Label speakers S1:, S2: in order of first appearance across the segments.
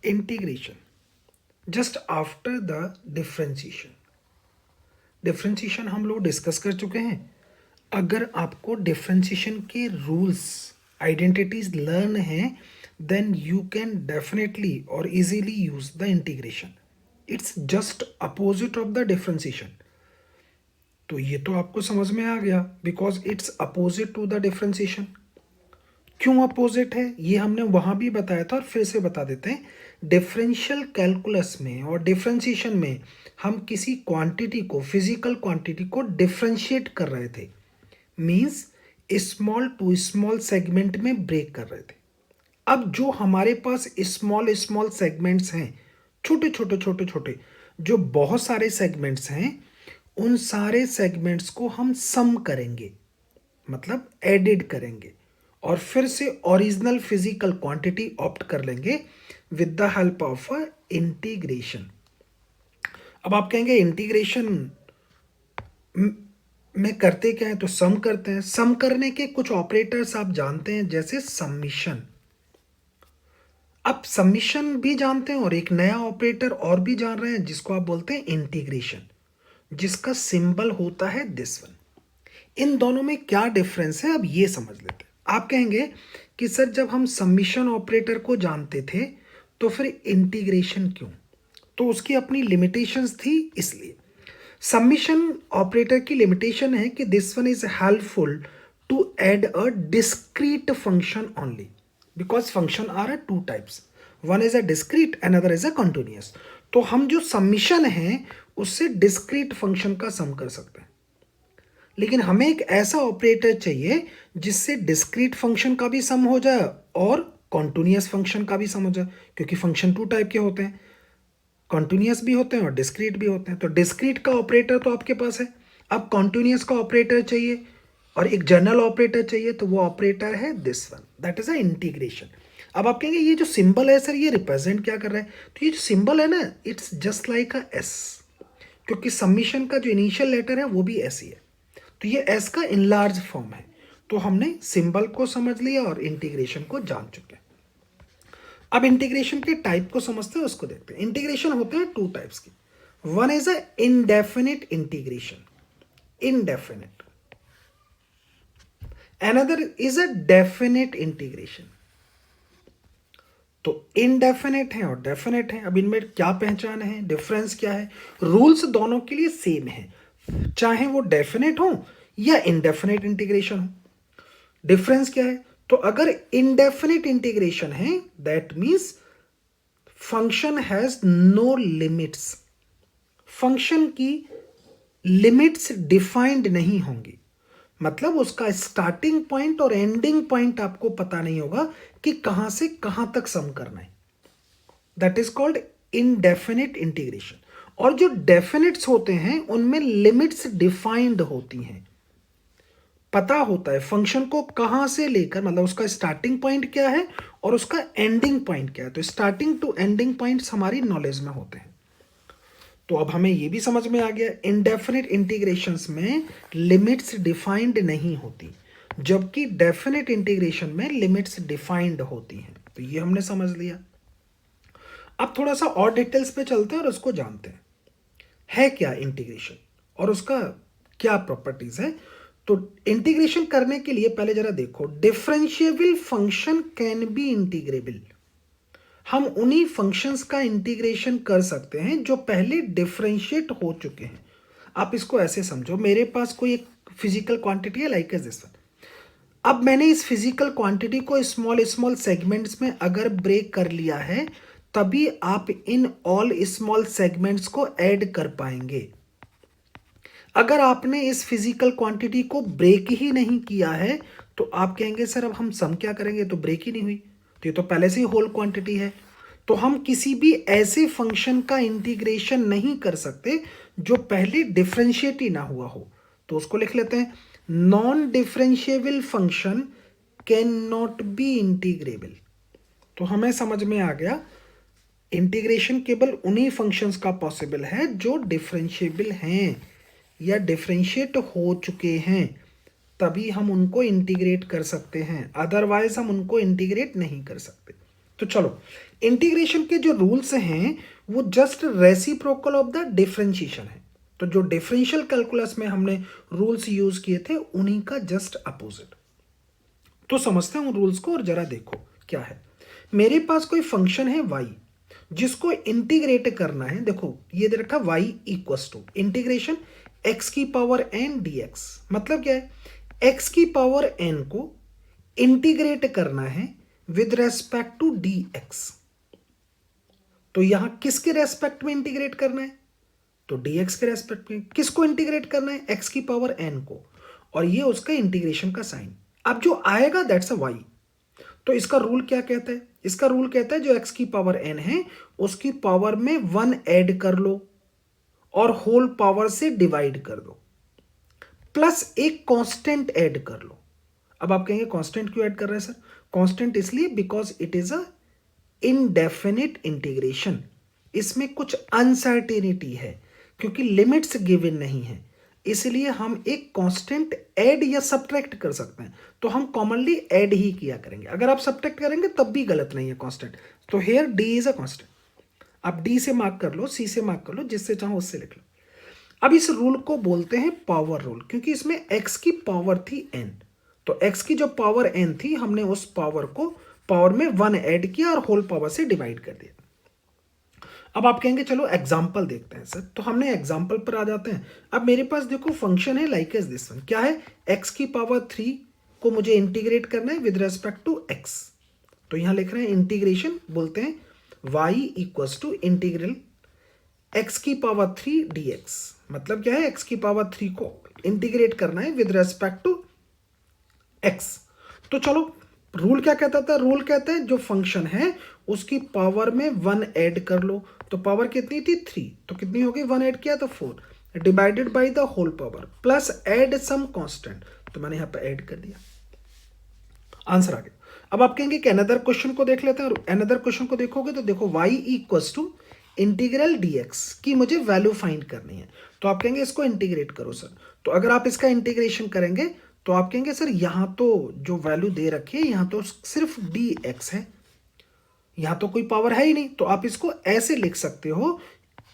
S1: Integration just after the differentiation. Differentiation हम लोग discuss कर चुके हैं। अगर आपको डिफ्रेंशिएशन के रूल्स आइडेंटिटीज लर्न हैं देन यू कैन डेफिनेटली और easily use the integration. It's just opposite of the differentiation. तो ये तो आपको समझ में आ गया because it's opposite to the differentiation. क्यों अपोजिट है ये हमने वहां भी बताया था और फिर से बता देते हैं। डिफरेंशियल कैलकुलस में और डिफरेंशिएशन में हम किसी क्वांटिटी को, फिजिकल क्वांटिटी को डिफरेंशिएट कर रहे थे, means small to small segment में ब्रेक कर रहे थे। अब जो हमारे पास स्मॉल स्मॉल सेगमेंट्स हैं, छोटे छोटे छोटे छोटे जो बहुत सारे सेगमेंट्स हैं, उन सारे सेगमेंट्स को हम सम करेंगे, मतलब एडिड करेंगे और फिर से ओरिजिनल फिजिकल क्वांटिटी ऑप्ट कर लेंगे with the help of a integration. अब आप कहेंगे इंटीग्रेशन में करते क्या है, तो सम करते हैं। सम करने के कुछ ऑपरेटर्स आप जानते हैं जैसे समिशन। अब समिशन भी जानते हैं और एक नया ऑपरेटर और भी जान रहे हैं जिसको आप बोलते हैं इंटीग्रेशन, जिसका सिंबल होता है दिस वन। इन दोनों में क्या डिफरेंस है अब ये समझ लेते हैं। आप कहेंगे कि सर जब हम समिशन ऑपरेटर को जानते थे तो फिर इंटीग्रेशन क्यों? तो उसकी अपनी लिमिटेशंस थी, इसलिए समिशन ऑपरेटर की लिमिटेशन है कि this one is helpful to add a discrete function only because function are a two types, one is a discrete another is a continuous. तो हम जो समिशन है उससे डिस्क्रीट फंक्शन का सम कर सकते हैं, लेकिन हमें एक ऐसा ऑपरेटर चाहिए जिससे डिस्क्रीट फंक्शन का भी सम हो जाए और कॉन्टिन्यूअस फंक्शन का भी सम हो जाए, क्योंकि फंक्शन टू टाइप के होते हैं, कॉन्टिन्यूअस भी होते हैं और डिस्क्रीट भी होते हैं। तो डिस्क्रीट का ऑपरेटर तो आपके पास है, अब कॉन्टिन्यूअस का ऑपरेटर चाहिए और एक जनरल ऑपरेटर चाहिए, तो वो ऑपरेटर है this one, that is a integration. अब आप कहेंगे ये जो सिंबल है सर ये रिप्रेजेंट क्या कर रहा है? तो ये जो सिंबल है ना, it's just like a S, क्योंकि समिशन का जो इनिशियल लेटर है वो भी एस ही है, तो ये एस का इनलार्ज फॉर्म है। तो हमने सिंबल को समझ लिया और इंटीग्रेशन को जान चुके हैं। अब इंटीग्रेशन के टाइप को समझते हैं, उसको देखते हैं। इंटीग्रेशन होते हैं टू टाइप्स की। One is a indefinite integration, indefinite, another is a definite integration. तो इनडेफिनिट है और डेफिनेट है। अब इनमें क्या पहचान है, डिफरेंस क्या है? रूल्स दोनों के लिए सेम है, चाहे वो डेफिनेट हो या इनडेफिनेट इंटीग्रेशन हो। डिफरेंस क्या है? तो अगर इनडेफिनिट इंटीग्रेशन है that means function has no limits, function की लिमिट्स डिफाइंड नहीं होंगी, मतलब उसका स्टार्टिंग पॉइंट और एंडिंग पॉइंट आपको पता नहीं होगा कि कहां से कहां तक सम करना है, that is called indefinite integration. और जो डेफिनिट्स होते हैं उनमें लिमिट्स डिफाइंड होती हैं, पता होता है फंक्शन को कहां से लेकर, मतलब उसका स्टार्टिंग पॉइंट क्या है और उसका एंडिंग पॉइंट क्या है। तो स्टार्टिंग टू एंडिंग पॉइंट्स हमारी नॉलेज में होते हैं। तो अब हमें यह भी समझ में आ गया इनडेफिनिट इंटीग्रेशंस में लिमिट्स डिफाइंड नहीं होती, जबकि डेफिनिट इंटीग्रेशन में लिमिट्स डिफाइंड होती हैं। तो ये हमने समझ लिया। अब थोड़ा सा और डिटेल्स पे चलते हैं और उसको जानते हैं, है क्या इंटीग्रेशन और उसका क्या प्रॉपर्टीज है। तो इंटीग्रेशन करने के लिए पहले जरा देखो, differentiable function can be integrable. हम उन्हीं फंक्शंस का इंटीग्रेशन कर सकते हैं जो पहले डिफरेंशिएट हो चुके हैं। आप इसको ऐसे समझो, मेरे पास कोई एक फिजिकल क्वांटिटी है लाइक दिस वन। अब मैंने इस फिजिकल क्वांटिटी को स्मॉल स्मॉल सेगमेंट्स में अगर ब्रेक कर लिया है, तभी आप इन ऑल स्मॉल सेगमेंट्स को ऐड कर पाएंगे। अगर आपने इस फिजिकल क्वांटिटी को ब्रेक ही नहीं किया है तो आप कहेंगे सर अब हम सम क्या करेंगे, तो ब्रेक ही नहीं हुई, तो ये तो पहले से ही होल क्वांटिटी है। तो हम किसी भी ऐसे फंक्शन का इंटीग्रेशन नहीं कर सकते जो पहले डिफरेंशिएट ही ना हुआ हो। तो उसको लिख लेते हैं, non differentiable function can not be integrable. तो हमें समझ में आ गया इंटीग्रेशन केवल उन्हीं फंक्शंस का पॉसिबल है जो डिफरेंशिएबल हैं या डिफरेंशिएट हो चुके हैं, तभी हम उनको इंटीग्रेट कर सकते हैं, अदरवाइज हम उनको इंटीग्रेट नहीं कर सकते। तो चलो इंटीग्रेशन के जो रूल्स हैं वो just reciprocal of the differentiation है। तो जो डिफरेंशियल कैलकुलस में हमने रूल्स यूज किए थे उन्हीं का जस्ट अपोजिट। तो समझते हैं उन रूल्स को और जरा देखो क्या है। मेरे पास कोई फंक्शन है y जिसको इंटीग्रेट करना है। देखो ये दे रखा y equals to integration x की पावर n dx। मतलब क्या है, x की पावर n को इंटीग्रेट करना है विद रेस्पेक्ट टू dx। तो यहां किसके रेस्पेक्ट में इंटीग्रेट करना है, तो dx के रेस्पेक्ट में। किसको इंटीग्रेट करना है, x की पावर n को, और ये उसका इंटीग्रेशन का साइन। अब जो आएगा दैट्स अ y। तो इसका रूल क्या कहता है, इसका रूल कहता है जो x की पावर n है उसकी पावर में 1 ऐड कर लो और होल पावर से डिवाइड कर दो, प्लस एक कांस्टेंट ऐड कर लो। अब आप कहेंगे कांस्टेंट क्यों ऐड कर रहे हैं सर, कांस्टेंट इसलिए because it is a indefinite integration. इसमें कुछ अनसर्टेनिटी है क्योंकि लिमिट्स गिवन नहीं है, इसलिए हम एक कांस्टेंट ऐड या सब्ट्रैक्ट कर सकते हैं। तो हम कॉमनली ऐड ही किया करेंगे, अगर आप सब्ट्रैक्ट करेंगे तब भी गलत नहीं है कांस्टेंट। तो here D is a constant. आप डी से मार्क कर लो, सी से मार्क कर लो, जिससे चाहो उससे लिख लो। अब इस रूल को बोलते हैं पावर रूल, क्योंकि इसमें x की पावर थी n। तो x की जो पावर n थी हमने उस पावर को पावर में 1 ऐड किया और होल पावर से डिवाइड कर दिया। अब आप कहेंगे चलो एग्जाम्पल देखते हैं सर, तो हमने एग्जाम्पल पर आ जाते हैं। अब मेरे पास देखो फंक्शन है लाइक एज दिस वन। क्या है, x की पावर 3 को मुझे इंटीग्रेट करना है विद रेस्पेक्ट टू x। तो यहां लिख रहे हैं इंटीग्रेशन, बोलते हैं y equals to integral x की पावर 3 dx। मतलब क्या है, x की पावर 3 को इंटीग्रेट करना है विद रेस्पेक्ट टू x। तो चलो रूल क्या कहता था, रूल कहता है जो फंक्शन है उसकी पावर में 1 ऐड कर लो। तो पावर कितनी थी 3, तो कितनी हो गई, 1 ऐड किया तो 4, divided by the whole power plus add some constant. तो मैंने यहां पर ऐड कर दिया, आंसर आ गया। अब आप कहेंगे कि अनदर क्वेश्चन को देख लेते हैं, और अनदर क्वेश्चन को देखोगे तो देखो y equals to integral dx की मुझे वैल्यू फाइंड करनी है। तो आप कहेंगे इसको इंटीग्रेट करो सर। तो अगर आप इसका इंटीग्रेशन करेंगे तो आप कहेंगे सर यहां तो जो वैल्यू दे रखी है यहां तो सिर्फ dx है, यहां तो कोई पावर है ही नहीं। तो आप इसको ऐसे लिख सकते हो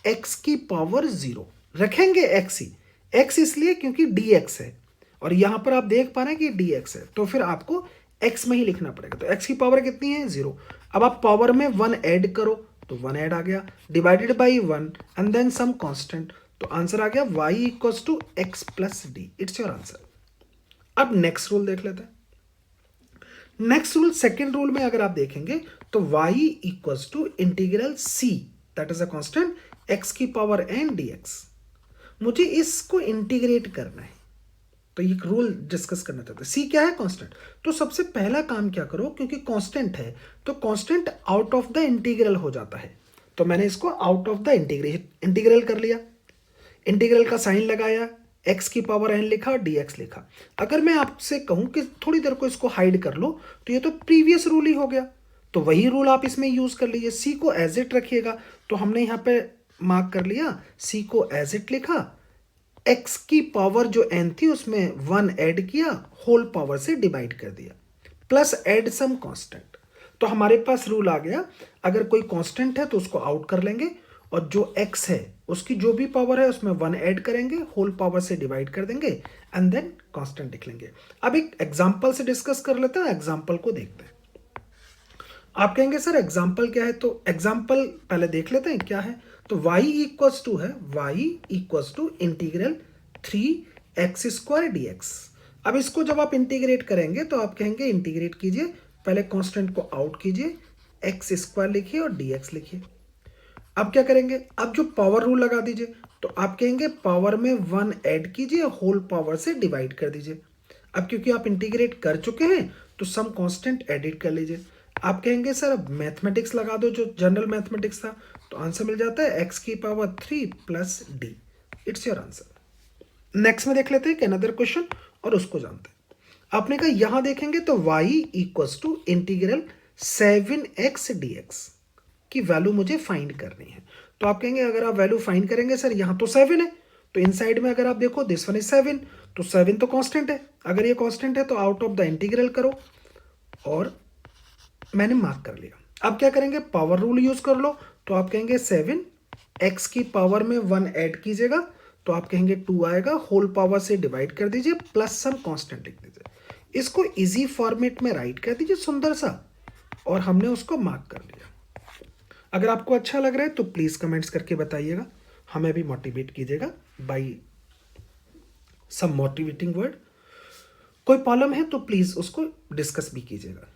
S1: x की पावर 0, रखेंगे x ही, x इसलिए क्योंकि dx है और यहां पर आप देख पा रहे हैं कि dx है, तो फिर आपको x में ही लिखना पड़ेगा। तो x की पावर कितनी है 0। अब आप पावर में 1 ऐड करो तो 1 ऐड आ गया, divided by 1 and then sum constant. तो आंसर आ गया y equals to x plus d. It's your answer. अब नेक्स्ट रूल देख लेते हैं। नेक्स्ट रूल, सेकेंड रूल में अगर आप देखेंगे तो y equals to integral c that is a constant x की पावर n dx। मुझे इसको इंटीग्रेट करना है, तो ये रूल डिस्कस करना चाहते हैं। c क्या है, कांस्टेंट। तो सबसे पहला काम क्या करो, क्योंकि कांस्टेंट है तो constant out of the integral हो जाता है। तो मैंने इसको आउट ऑफ द इंटीग्रल कर लिया, इंटीग्रल का साइन लगाया, x की पावर n लिखा और dx लिखा। अगर मैं आपसे कहूं कि थोड़ी देर को इसको हाइड कर लो तो ये तो प्रीवियस रूल ही हो गया, तो वही रूल आप इसमें यूज कर लीजिए। c को एज इट रखिएगा, तो हमने यहां पे मार्क कर लिया, c को एज इट लिखा, x की पावर जो n थी उसमें 1 ऐड किया, होल पावर से डिवाइड कर दिया, प्लस ऐड सम कांस्टेंट। तो हमारे पास रूल आ गया, अगर कोई कांस्टेंट है तो उसको आउट कर लेंगे और जो x है उसकी जो भी पावर है उसमें 1 ऐड करेंगे, होल पावर से डिवाइड कर देंगे एंड देन कांस्टेंट लिख लेंगे। अब एक एग्जांपल से डिस्कस कर लेते हैं, एग्जांपल को देखते हैं। आप कहेंगे सर एग्जांपल क्या है, तो एग्जांपल पहले देख लेते हैं क्या है। तो y इक्वल्स टू है, y equals to integral 3x square dx। अब इसको जब आप इंटीग्रेट करेंगे तो आप कहेंगे इंटीग्रेट कीजिए, पहले कांस्टेंट को आउट कीजिए, x स्क्वायर लिखिए और dx लिखिए। अब क्या करेंगे, अब जो पावर रूल लगा दीजिए, तो आप कहेंगे पावर में 1 ऐड कीजिए, होल पावर से डिवाइड कर दीजिए। अब क्योंकि आप इंटीग्रेट कर चुके हैं तो सम कांस्टेंट एडिट कर लीजिए। आप कहेंगे सर अब मैथमेटिक्स लगा दो, जो जनरल मैथमेटिक्स था, तो आंसर मिल जाता है x की power 3 plus d. It's your answer. Next में देख लेते हैं अनदर क्वेश्चन और उसको जानते हैं। आपने कहा यहां देखेंगे तो y equals to integral 7x dx की वैल्यू मुझे फाइंड करनी है। तो आप कहेंगे अगर आप वैल्यू फाइंड करेंगे सर यहां तो 7 है, तो इनसाइड में अगर आप देखो दिस वन इज 7, तो 7 तो कांस्टेंट है। अगर ये कांस्टेंट है तो आउट ऑफ द इंटीग्रल करो, और मैंने मार्क कर लिया। अब क्या करेंगे, पावर रूल यूज कर लो, तो आप कहेंगे 7 x की पावर में 1 ऐड कीजिएगा, तो आप कहेंगे 2 आएगा, होल पावर से डिवाइड कर दीजिए, प्लस सम कांस्टेंट लिख दीजिए, इसको इजी फॉर्मेट में राइट कर दीजिए सुंदर सा, और हमने उसको मार्क कर लिया। अगर आपको अच्छा लग रहा है तो प्लीज कमेंट्स करके बताइएगा, हमें भी मोटिवेट कीजिएगा बाई सम मोटिवेटिंग वर्ड। कोई प्रॉब्लम है तो प्लीज उसको डिस्कस भी कीजिएगा।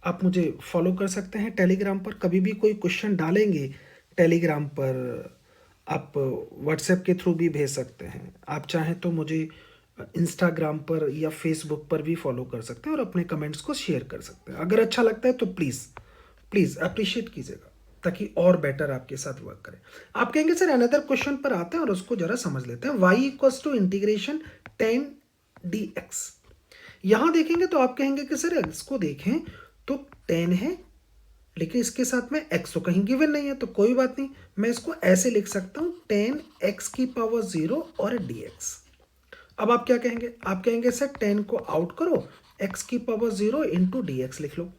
S1: आप मुझे फॉलो कर सकते हैं टेलीग्राम पर, कभी भी कोई क्वेश्चन डालेंगे टेलीग्राम पर आप व्हाट्सएप के थ्रू भी भेज सकते हैं। आप चाहें तो मुझे इंस्टाग्राम पर या फेसबुक पर भी फॉलो कर सकते हैं और अपने कमेंट्स को शेयर कर सकते हैं। अगर अच्छा लगता है तो प्लीज़ प्लीज़ अप्रिशिएट कीजिएगा, ताकि और बेटर आपके साथ वर्क करें। आप कहेंगे सर अनदर क्वेश्चन पर आते हैं और उसको जरा समझ लेते हैं। y equals to integration 10 dx। यहां देखेंगे तो आप कहेंगे कि सर इसको देखें तो 10 है, लेकिन इसके साथ में x तो कहीं गिवन नहीं है, तो कोई बात नहीं, मैं इसको ऐसे लिख सकता हूं 10x की पावर 0 और dx। अब आप क्या कहेंगे, आप कहेंगे सर 10 को आउट करो, x की पावर 0 इंटू dx लिख लो।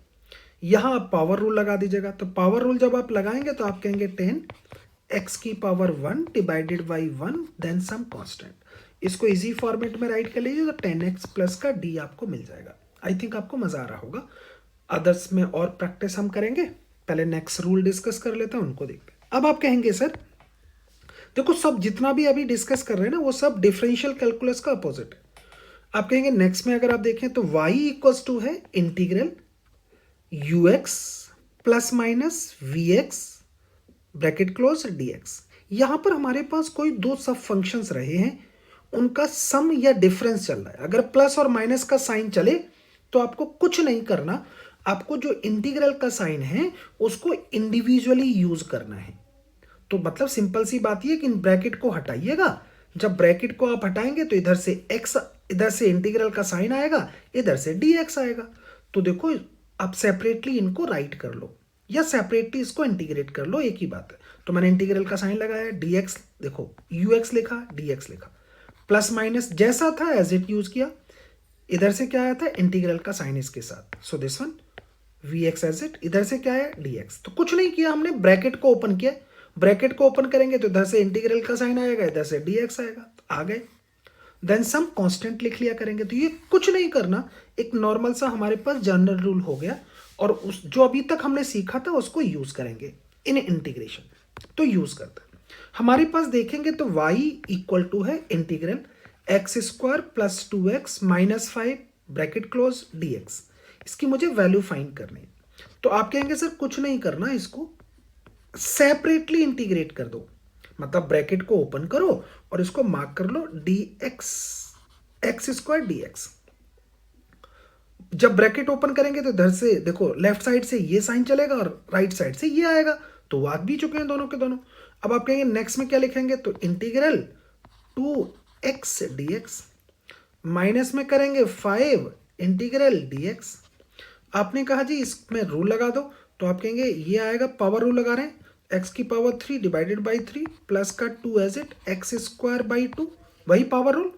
S1: यहां आप पावर रूल लगा दीजिएगा, तो पावर रूल जब आप लगाएंगे तो आप कहेंगे 10x की power 1 divided by 1 then sum constant. इसको इजी फॉर्मेट में राइट कर लीजिए, तो 10x प्लस का d आपको मिल जाएगा। आई थिंक आपको मजा आ रहा होगा। अदर्स में और प्रैक्टिस हम करेंगे, पहले नेक्स्ट रूल डिस्कस कर लेते हैं, उनको देखते हैं। अब आप कहेंगे सर देखो सब जितना भी अभी डिस्कस कर रहे हैं ना वो सब डिफरेंशियल कैलकुलस का अपोजिट है। आप कहेंगे नेक्स्ट में अगर आप देखें तो y इक्वल्स टू है integral ux plus minus vx bracket close dx। यहां पर हमारे पास कोई दो सब फंक्शंस रहे हैं, उनका सम या डिफरेंस चल रहा है। अगर प्लस और माइनस का साइन चले तो आपको कुछ नहीं करना, आपको जो इंटीग्रल का साइन है उसको इंडिविजुअली यूज करना है। तो मतलब सिंपल सी बात ये कि इन ब्रैकेट को हटाइएगा, जब ब्रैकेट को आप हटाएंगे तो इधर से x, इधर से इंटीग्रल का साइन आएगा, इधर से dx आएगा। तो देखो आप सेपरेटली इनको राइट कर लो या सेपरेटली इसको इंटीग्रेट कर लो, एक ही बात है। तो मैंने इंटीग्रल का साइन लगाया, dx देखो ux लिखा, dx लिखा, प्लस माइनस जैसा था एज इट यूज किया, इधर से क्या आया था इंटीग्रल का साइन इसके साथ, so this one vx as it, इधर से क्या है dx। तो कुछ नहीं किया हमने, ब्रैकेट को ओपन किया, ब्रैकेट को ओपन करेंगे तो इधर से इंटीग्रल का साइन आएगा, इधर से dx आएगा, तो आ गए। देन सम कांस्टेंट लिख लिया करेंगे। तो ये कुछ नहीं करना, एक नॉर्मल सा हमारे पास जनरल रूल हो गया, और उस जो अभी तक हमने सीखा था उसको यूज करेंगे इन इंटीग्रेशन। तो यूज करते हैं, हमारे पास देखेंगे तो y इक्वल टू है integral x square plus 2x minus 5 bracket close dx। इसकी मुझे वैल्यू फाइंड करनी है। तो आप कहेंगे सर कुछ नहीं करना, इसको सेपरेटली इंटीग्रेट कर दो, मतलब ब्रैकेट को ओपन करो और इसको मार्क कर लो dx एक्स स्क्वायर dx। जब ब्रैकेट ओपन करेंगे तो इधर से देखो लेफ्ट साइड से ये साइन चलेगा और राइट साइड से ये आएगा, तो वो आ भी चुके हैं दोनों के दोनों। अब आप कहेंगे नेक्स्ट में क्या लिखेंगे, तो इंटीग्रल 2x dx माइनस में करेंगे 5 इंटीग्रल dx। आपने कहा जी इसमें रूल लगा दो, तो आप कहेंगे ये आएगा, पावर रूल लगा रहे हैं, x की पावर 3 डिवाइडेड बाई 3 प्लस का 2 as it x square by 2, वही पावर रूल।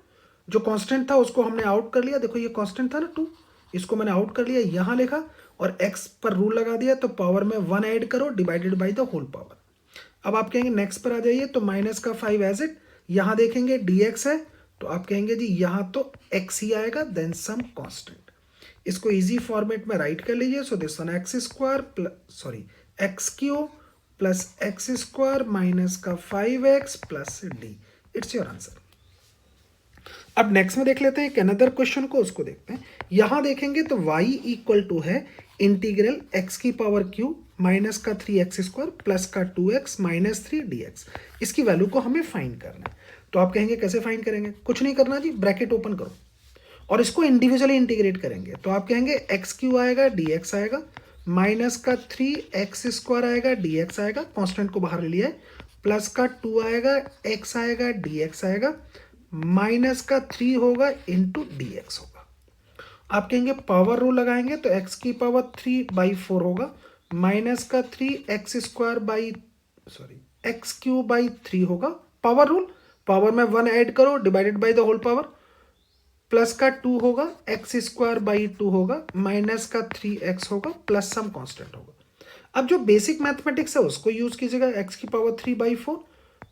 S1: जो कांस्टेंट था उसको हमने आउट कर लिया, देखो ये कांस्टेंट था ना 2, इसको मैंने आउट कर लिया, यहाँ लिखा और x पर रूल लगा दिया, तो पावर में 1 ऐड करो divided by the whole power. अब आप कहेंगे नेक्स्ट पर आ जाइए, तो माइनस का 5 एज इट, यहाँ देखेंगे dx है, तो आप कहेंगे जी यहाँ तो x ही आएगा, देन सम कांस्टेंट। इसको इजी फॉर्मेट में राइट कर लीजिए, सो this one x square sorry x Q plus x square minus का 5x plus d, it's your answer. अब नेक्स्ट में देख लेते हैं एक अनदर क्वेश्चन को, उसको देखते हैं। यहां देखेंगे तो y इक्वल टू है इंटीग्रल x की पावर क्यू माइनस का 3x स्क्वायर प्लस का 2x माइनस 3 dx। इसकी वैल्यू को हमें फाइंड करना है। तो आप कहेंगे कैसे फाइंड करेंगे, कुछ नहीं करना जी, ब्रैकेट ओपन करो और इसको इंडिविजुअली इंटीग्रेट करेंगे। तो आप कहेंगे एक्स क्यू आएगा, dx आएगा, माइनस का 3x स्क्वायर आएगा, dx आएगा, कांस्टेंट को बाहर ले लिया है, प्लस का 2 आएगा, x आएगा, dx आएगा, माइनस का 3 होगा इंटू dx होगा। आप कहेंगे पावर रूल लगाएंगे तो x की पावर 3/4 होगा, माइनस का 3x square by x cube by 3 होगा, पावर रूल, पावर में 1 ऐड करो divided by the whole power, plus का 2 होगा, एक्स स्क्वायर बाई 2 होगा, माइनस का 3x होगा, प्लस सम कांस्टेंट होगा। अब जो बेसिक मैथमेटिक्स है उसको यूज कीजिएगा, एक्स की पावर 3/4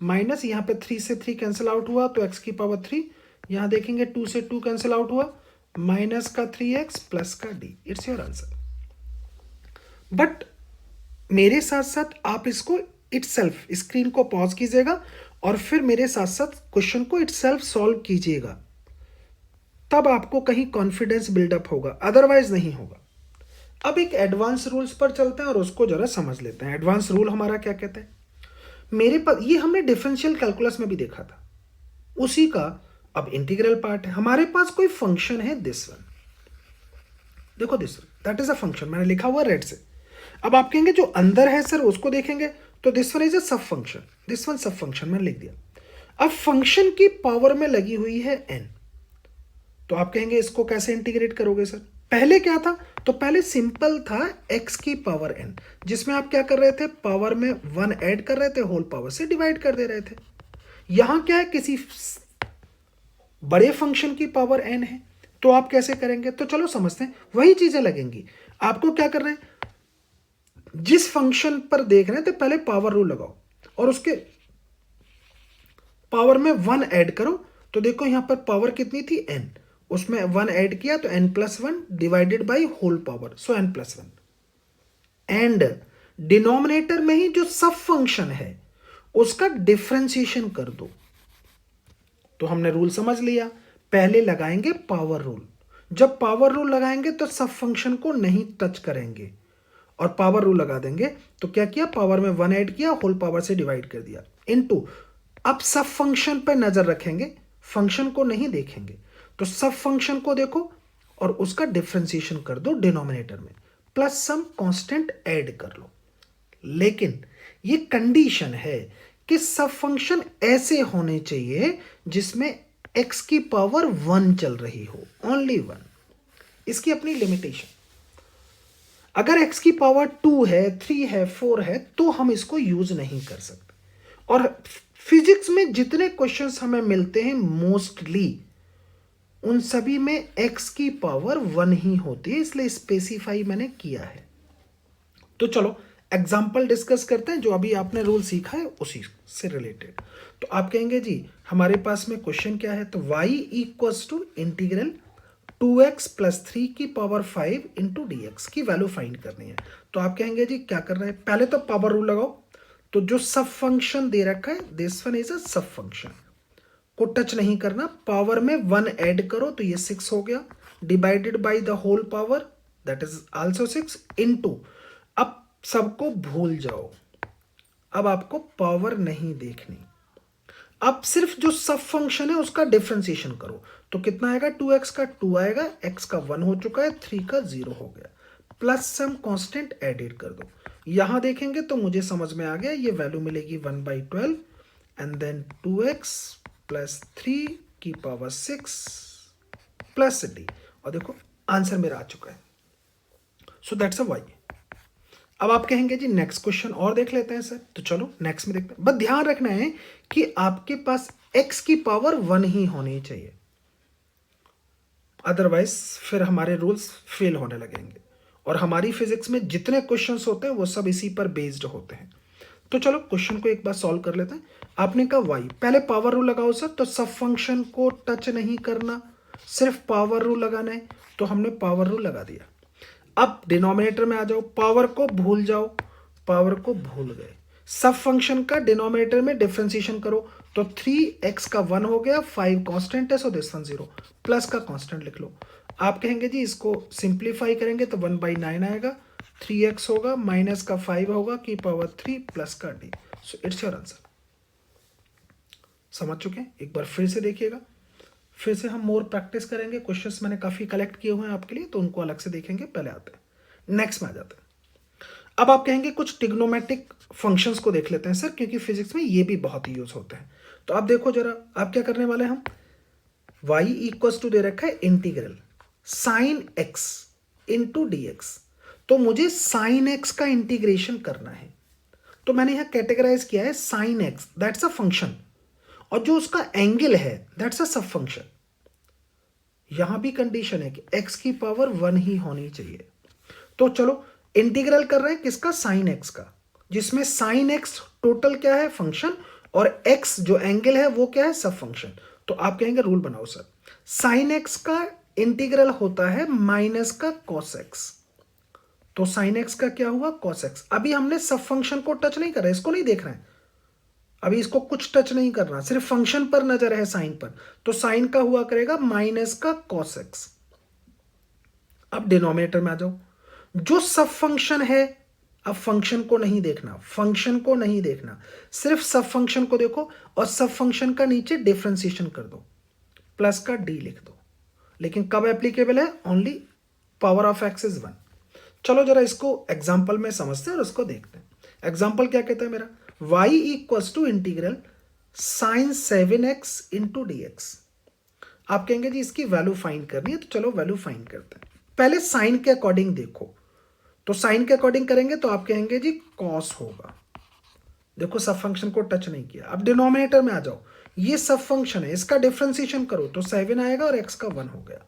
S1: माइनस यहाँ पे 3 से 3 कैंसिल आउट हुआ तो एक्स की पावर 3, यहाँ देखेंगे 2 से 2 कैंसिल आउट हुआ, माइनस का 3x प्लस का d, it's your answer. But मेरे साथ साथ आप इसको इटसेल्फ स्क्रीन को पॉज कीजिएगा और फिर मेरे साथ साथ क्वेश्चन को इटसेल्फ सॉल्व कीजिएगा, तब आपको कहीं कॉन्फिडेंस बिल्डअप होगा, अदरवाइज नहीं होगा। अब एक एडवांस रूल्स पर चलते हैं और उसको जरा समझ लेते हैं। एडवांस रूल हमारा क्या कहते हैं, मेरे पास ये हमने डिफरेंशियल कैलकुलस में भी देखा था, उसी का अब इंटीग्रल पार्ट है। हमारे पास कोई फंक्शन है दिस वन, देखो this one that is a function, मैंने लिखा हुआ रेड से। अब आप कहेंगे जो अंदर है सर उसको देखेंगे तो दिस वन इज अ सब फंक्शन, दिस वन सब फंक्शन मैंने लिख दिया। अब फंक्शन की पावर में लगी हुई है n, तो आप कहेंगे इसको कैसे इंटीग्रेट करोगे सर। पहले क्या था, तो पहले सिंपल था x की पावर n, जिसमें आप क्या कर रहे थे, पावर में 1 ऐड कर रहे थे, होल पावर से डिवाइड कर दे रहे थे। यहां क्या है, किसी बड़े फंक्शन की पावर n है, तो आप कैसे करेंगे, तो चलो समझते हैं, वही चीजें लगेंगी। आपको क्या कर रहे हैं, जिस फंक्शन पर देख रहे हैं तो पहले पावर रूल लगाओ और उसके पावर में 1 ऐड करो, तो देखो यहां पर पावर कितनी थी n, उसमें 1 ऐड किया तो n+1 divided by whole power, so n+1। And denominator में ही जो सब फंक्शन है उसका डिफरेंशिएशन कर दो। तो हमने रूल समझ लिया, पहले लगाएंगे पावर रूल, जब पावर रूल लगाएंगे तो सब फंक्शन को नहीं टच करेंगे और पावर रूल लगा देंगे, तो क्या किया, पावर में 1 ऐड किया, होल पावर से डिवाइड कर दिया, इनटू। अब सब फंक्शन पर नजर रखेंगे, फंक्शन को नहीं देखेंगे, तो सब फंक्शन को देखो और उसका डिफरेंशिएशन कर दो डिनोमिनेटर में, प्लस सम कांस्टेंट ऐड कर लो। लेकिन ये कंडीशन है कि सब फंक्शन ऐसे होने चाहिए जिसमें x की पावर 1 चल रही हो, ओनली 1, इसकी अपनी लिमिटेशन। अगर x की पावर 2 है, 3 है, 4 है, तो हम इसको यूज नहीं कर सकते। और फिजिक्स में जितने क्वेश्चंस हमें मिलते हैं मोस्टली उन सभी में x की पावर 1 ही होती है, इसलिए स्पेसिफाई मैंने किया है। तो चलो एग्जाम्पल डिस्कस करते हैं, जो अभी आपने रूल सीखा है उसी से रिलेटेड। तो आप कहेंगे जी हमारे पास में क्वेश्चन क्या है, तो y equals to integral 2x plus 3 की पावर 5 इंटू dx की वैल्यू फाइंड करनी है। तो आप कहेंगे जी क्या कर रहे हैं, पहले तो पावर रूल लगाओ, तो जो सब फंक्शन दे रखा है दिस वन इज अ सब फंक्शन, को टच नहीं करना, पावर में 1 ऐड करो तो ये 6 हो गया, divided by the whole power that is also 6 into. अब सबको भूल जाओ, अब आपको पावर नहीं देखनी, अब सिर्फ जो सब फंक्शन है उसका डिफरेंशिएशन करो, तो कितना आएगा, 2x का 2 आएगा, x का 1 हो चुका है, 3 का 0 हो गया, प्लस सम कांस्टेंट एडिट कर दो। यहां देखेंगे तो मुझे समझ में आ गया, ये वैल्यू मिलेगी 1/12 एंड देन 2x प्लस 3 की पावर 6 प्लस d, और देखो आंसर मेरा आ चुका है, सो दैट्स अ y। अब आप कहेंगे जी नेक्स्ट क्वेश्चन और देख लेते हैं सर, तो चलो नेक्स्ट में देखते हैं। बस ध्यान रखना है कि आपके पास x की पावर 1 ही होनी चाहिए, अदरवाइज फिर हमारे रूल्स फेल होने लगेंगे, और हमारी फिजिक्स में जितने क्वेश्चंस होते हैं वो सब इसी पर बेस्ड होते हैं। तो चलो क्वेश्चन को एक बार सॉल्व कर लेते हैं। आपने कहा y, पहले पावर रूल लगाओ सर, तो सब फंक्शन को टच नहीं करना, सिर्फ पावर रूल लगाना है, तो हमने पावर रूल लगा दिया। अब डिनोमिनेटर में आ जाओ, पावर को भूल जाओ, पावर को भूल गए, सब फंक्शन का डिनोमिनेटर में डिफरेंशिएशन करो, तो 3x का 1 हो गया, 5 कांस्टेंट है, सो दिस वन 0, प्लस का कांस्टेंट लिख लो। आप कहेंगे जी इसको सिंप्लीफाई करेंगे तो 1/9 आएगा, 3x होगा, माइनस का 5 होगा की पावर 3 प्लस का d, so it's your answer. समझ चुके हैं, एक बार फिर से देखिएगा, फिर से हम मोर प्रैक्टिस करेंगे, क्वेश्चंस मैंने काफ़ी कलेक्ट किए हुए हैं आपके लिए, तो उनको अलग से देखेंगे। पहले आते हैं नेक्स्ट में आ जाते हैं। अब आप कहेंगे कुछ ट्रिग्नोमेट्रिक फंक्शंस को देख लेते हैं सर, क्योंकि फिजिक्स में ये भी बहुत यूज होते हैं। तो आप देखो जरा, आप क्या करने वाले हैं, हम y इक्वल्स टू दे रखा है integral sine x into dx, तो मुझे साइन x का इंटीग्रेशन करना है, तो मैंने यहां कैटेगराइज किया है sine x that's a function, और जो उसका एंगल है दैट्स अ सब फंक्शन। यहां भी कंडीशन है कि x की पावर 1 ही होनी चाहिए। तो चलो इंटीग्रल कर रहे हैं किसका, साइन एक्स का, जिसमें साइन एक्स टोटल क्या है, फंक्शन, और एक्स जो एंगल है वो क्या है, सब फंक्शन। तो आप कहेंगे रूल बनाओ सर, साइन एक्स का इंटीग्रल होता है माइनस का कॉस एक्स, तो साइन एक्स का क्या हुआ, कॉस एक्स। अभी हमने सब फंक्शन को टच नहीं कर रहे, इसको नहीं देख रहे हैं, अभी इसको कुछ टच नहीं करना, सिर्फ फंक्शन पर नजर है, साइन पर। तो साइन का हुआ करेगा माइनस का कॉस एक्स। अब डिनोमिनेटर में आ जाओ, जो सब फंक्शन है, अब फंक्शन को नहीं देखना, फंक्शन को नहीं देखना, सिर्फ सब फंक्शन को देखो, और सब फंक्शन का नीचे डिफरेंशिएशन कर दो, प्लस का डी लिख दो। लेकिन कब एप्लीकेबल है, only power of x is 1। चलो जरा इसको एग्जाम्पल में समझते हैं और उसको देखते हैं। एग्जाम्पल क्या कहता है मेरा, y equals to integral sine 7x into d x. आप कहेंगे जी इसकी वैल्यू फाइंड करनी है, तो चलो वैल्यू फाइंड करते हैं। पहले साइन के अकॉर्डिंग देखो, तो साइन के अकॉर्डिंग करेंगे तो आप कहेंगे जी कॉस होगा। देखो सब फंक्शन को टच नहीं किया। अब डिनोमिनेटर में आ जाओ, ये सब फंक्शन है, इसका डिफरेंशिएशन करो तो 7 आएगा और x का 1 हो गया,